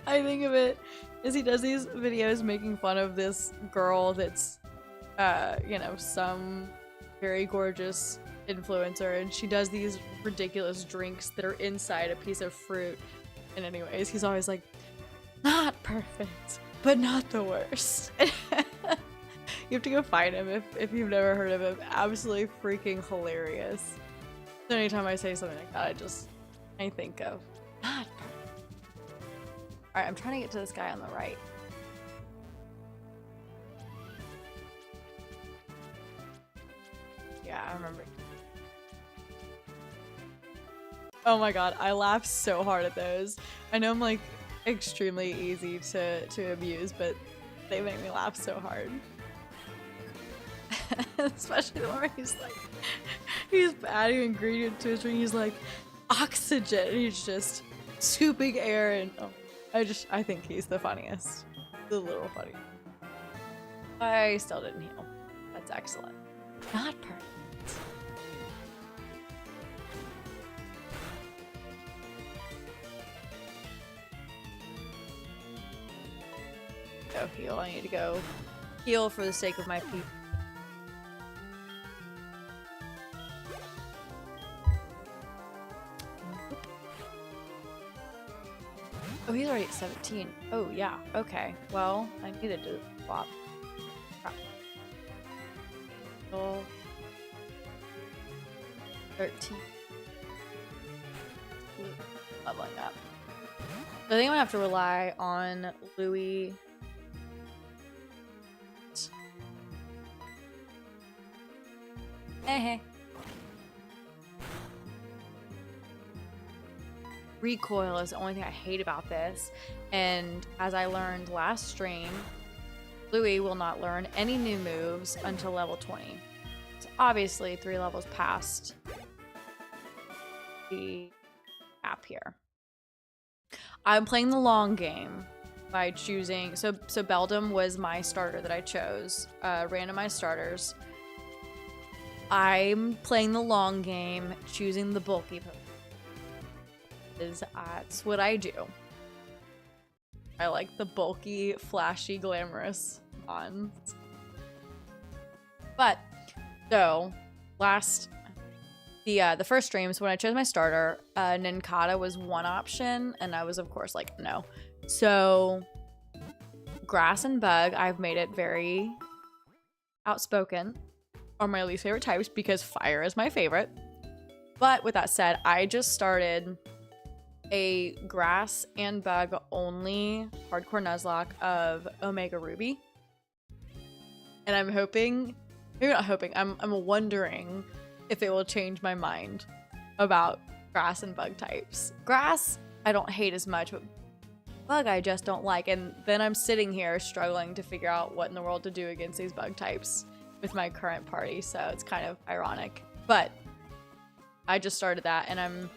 Speaker 1: I think of it is he does these videos making fun of this girl that's, you know, some very gorgeous influencer, and she does these ridiculous drinks that are inside a piece of fruit. And anyways, he's always like, not perfect, but not the worst. You have to go find him if you've never heard of him. Absolutely freaking hilarious. So anytime I say something like that, I think of not perfect. Alright, I'm trying to get to this guy on the right. Yeah, I remember. Oh my god, I laugh so hard at those. I know I'm like extremely easy to abuse, but they make me laugh so hard. Especially the one where he's adding ingredient to his drink. He's like, oxygen. And he's just scooping air, and I think he's the funniest. The little funny. I still didn't heal. That's excellent. Not perfect. Go heal. I need to go heal for the sake of my people. Oh, he's already at 17. Oh, yeah. Okay. Well, I needed to swap. Crap. 13. Ooh, leveling up. So I think I'm gonna have to rely on Louis. Hey. Recoil is the only thing I hate about this, and as I learned last stream, Louis will not learn any new moves until level 20. It's obviously 3 levels past the app here. I'm playing the long game by choosing, so Beldum was my starter that I chose, randomized starters. I'm playing the long game, choosing the bulky Pokemon. That's what I do. I like the bulky, flashy, glamorous ones. But so the first streams when I chose my starter, Nincada was one option, and I was of course like no. So grass and bug, I've made it very outspoken, are my least favorite types because fire is my favorite. But with that said, I just started a grass and bug only hardcore Nuzlocke of Omega Ruby, and I'm hoping, maybe not hoping, I'm wondering if it will change my mind about grass and bug types. Grass, I don't hate as much, but bug I just don't like. And then I'm sitting here struggling to figure out what in the world to do against these bug types with my current party. So it's kind of ironic. But I just started that and I'm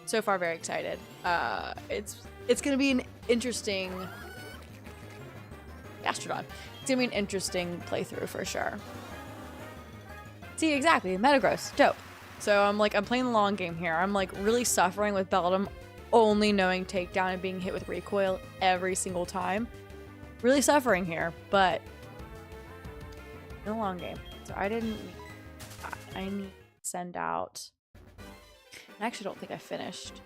Speaker 1: so far very excited. It's gonna be an interesting Gastrodon. It's gonna be an interesting playthrough for sure. See, exactly, Metagross, dope. So I'm playing the long game here. I'm like really suffering with Beldum only knowing takedown and being hit with recoil every single time. Really suffering here, but in the long game. So I need to send out. I actually don't think I finished.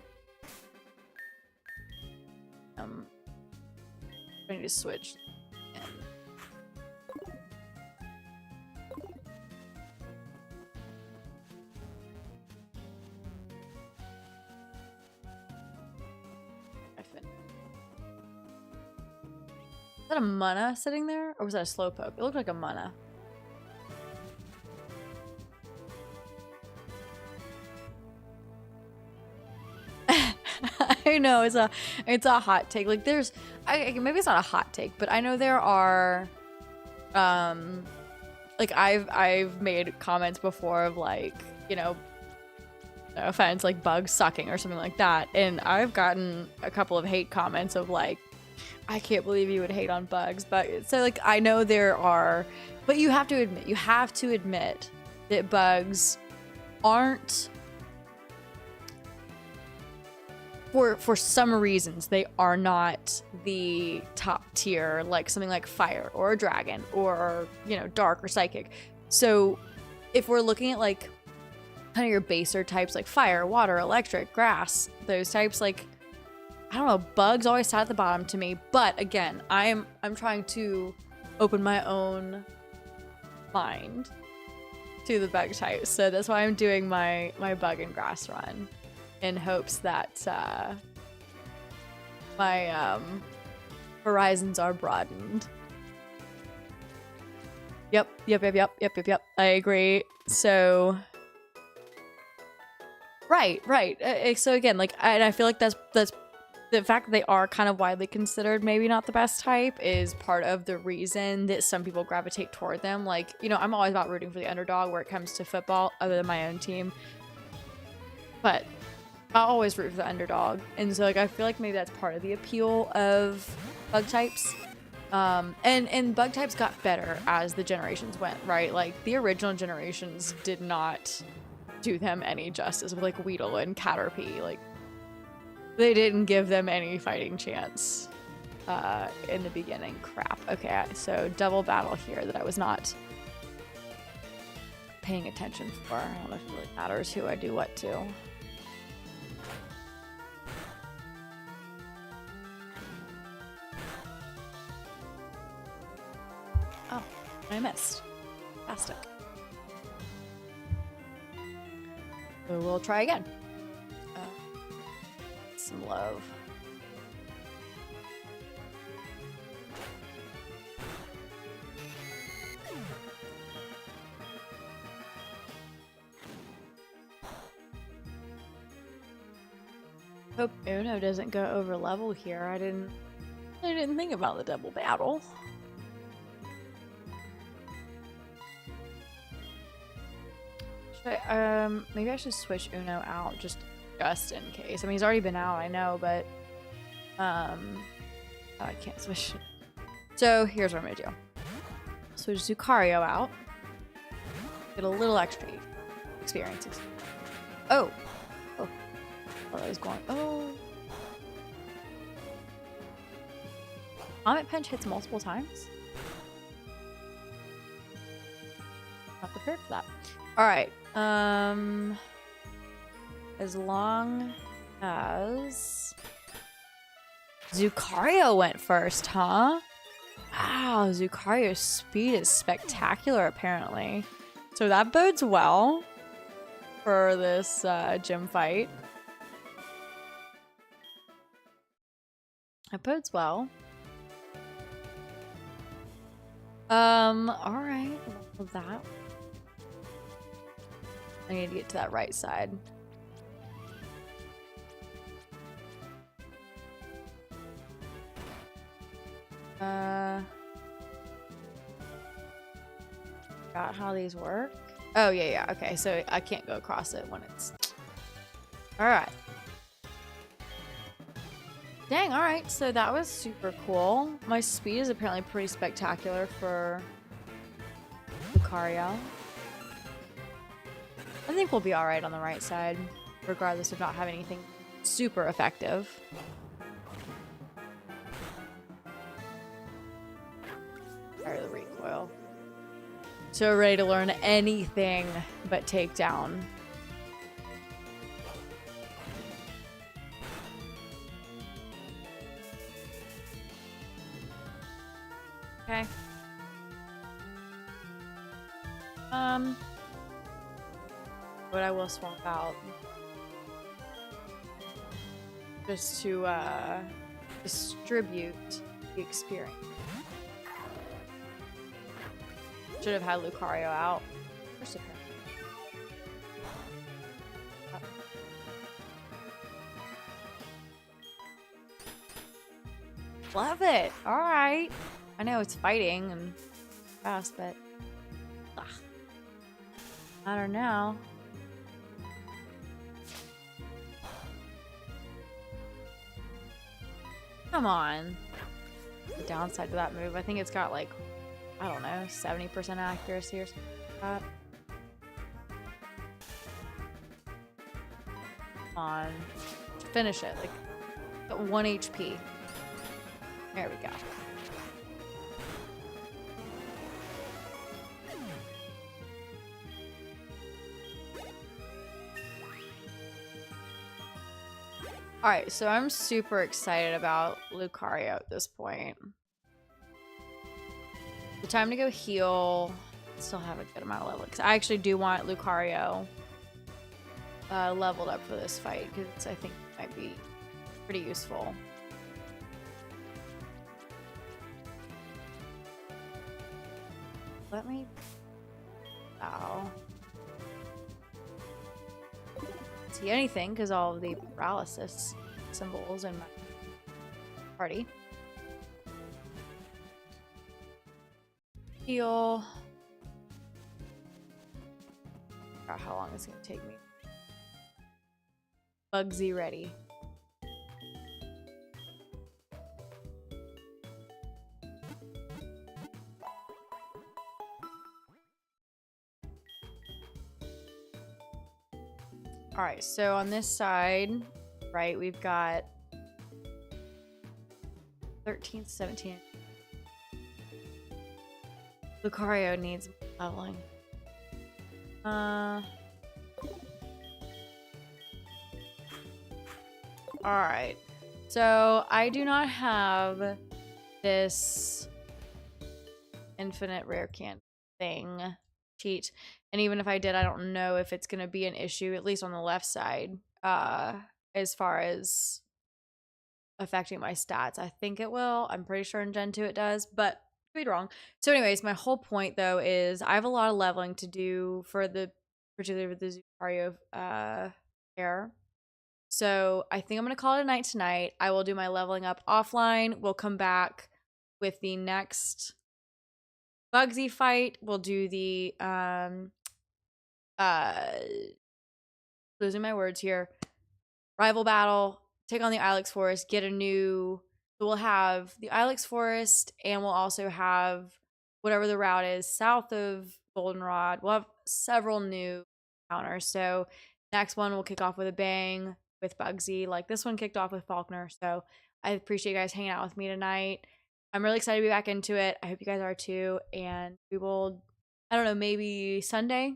Speaker 1: I need to switch. Is that a Munna sitting there? Or was that a Slowpoke? It looked like a Munna. I know it's a hot take. Like there's maybe it's not a hot take, but I know there are like I've made comments before of like, you know, no offense, like bugs sucking or something like that. And I've gotten a couple of hate comments of like, I can't believe you would hate on bugs. But so like I know there are, but you have to admit that bugs aren't, for some reasons, they are not the top tier, like something like fire or a dragon or, you know, dark or psychic. So if we're looking at like kind of your baser types like fire, water, electric, grass, those types, like, I don't know, bugs always sat at the bottom to me. But again, I'm trying to open my own mind to the bug types. So that's why I'm doing my bug and grass run, in hopes that my horizons are broadened. Yep. I agree. So right. So again, like, and I feel like that's the fact that they are kind of widely considered maybe not the best type is part of the reason that some people gravitate toward them. Like, you know, I'm always about rooting for the underdog where it comes to football, other than my own team. But I'll always root for the underdog. And so like I feel like maybe that's part of the appeal of bug types. And bug types got better as the generations went, right? Like the original generations did not do them any justice with like Weedle and Caterpie. Like they didn't give them any fighting chance in the beginning. Crap. Okay, so double battle here that I was not paying attention for. I don't know if it really matters who I do what to. Oh, I missed. Fantastic. So we'll try again. Some love. Hope Uno doesn't go over level here. I didn't think about the double battle. Should I, maybe I should switch Uno out just in case. I mean, he's already been out, I know, but I can't switch. So here's what I'm gonna do. Switch Zucario out. Get a little extra experience. Oh, I was going. Oh, Comet Punch hits multiple times. Not prepared for that. All right. As long as Zucario went first, huh? Wow, Zucario's speed is spectacular, apparently. So that bodes well for this gym fight. That bodes well. Alright, love that. I need to get to that right side. Got how these work? Oh, yeah. Okay, so I can't go across it when it's... Alright. Dang, alright. So that was super cool. My speed is apparently pretty spectacular for Lucario. I think we'll be alright on the right side, regardless of not having anything super effective. Fire the recoil. So ready to learn anything but takedown. Okay. But I will swap out just to distribute the experience. Should have had Lucario out. First appearance. Love it. All right. I know it's fighting and fast, but I don't know. Come on. The downside to that move, I think it's got like, I don't know, 70% accuracy or something like that. Come on. Finish it. Like, at 1 HP. There we go. Alright, so I'm super excited about Lucario at this point. The time to go heal. Still have a good amount of level. Because I actually do want Lucario leveled up for this fight. Because I think it might be pretty useful. Let me... Ow. See anything because all of the paralysis symbols in my party. Heal. Forgot how long it's gonna take me. Bugsy ready. All right, so on this side, right, we've got 13, 17. Lucario needs leveling. All right, so I do not have this infinite rare can thing cheat. And even if I did, I don't know if it's going to be an issue, at least on the left side, as far as affecting my stats. I think it will. I'm pretty sure in Gen 2 it does, but could be wrong. So anyways, my whole point, though, is I have a lot of leveling to do for the, particularly with the Lucario pair. So I think I'm going to call it a night tonight. I will do my leveling up offline. We'll come back with the next Bugsy fight. We'll do the losing my words here, rival battle, take on the Ilex Forest, get a new, so we'll have the Ilex Forest, and we'll also have whatever the route is south of Goldenrod. We'll have several new encounters. So next one will kick off with a bang with Bugsy, like this one kicked off with Falkner. So I appreciate you guys hanging out with me tonight. I'm really excited to be back into it. I hope you guys are too, and we will, I don't know, maybe Sunday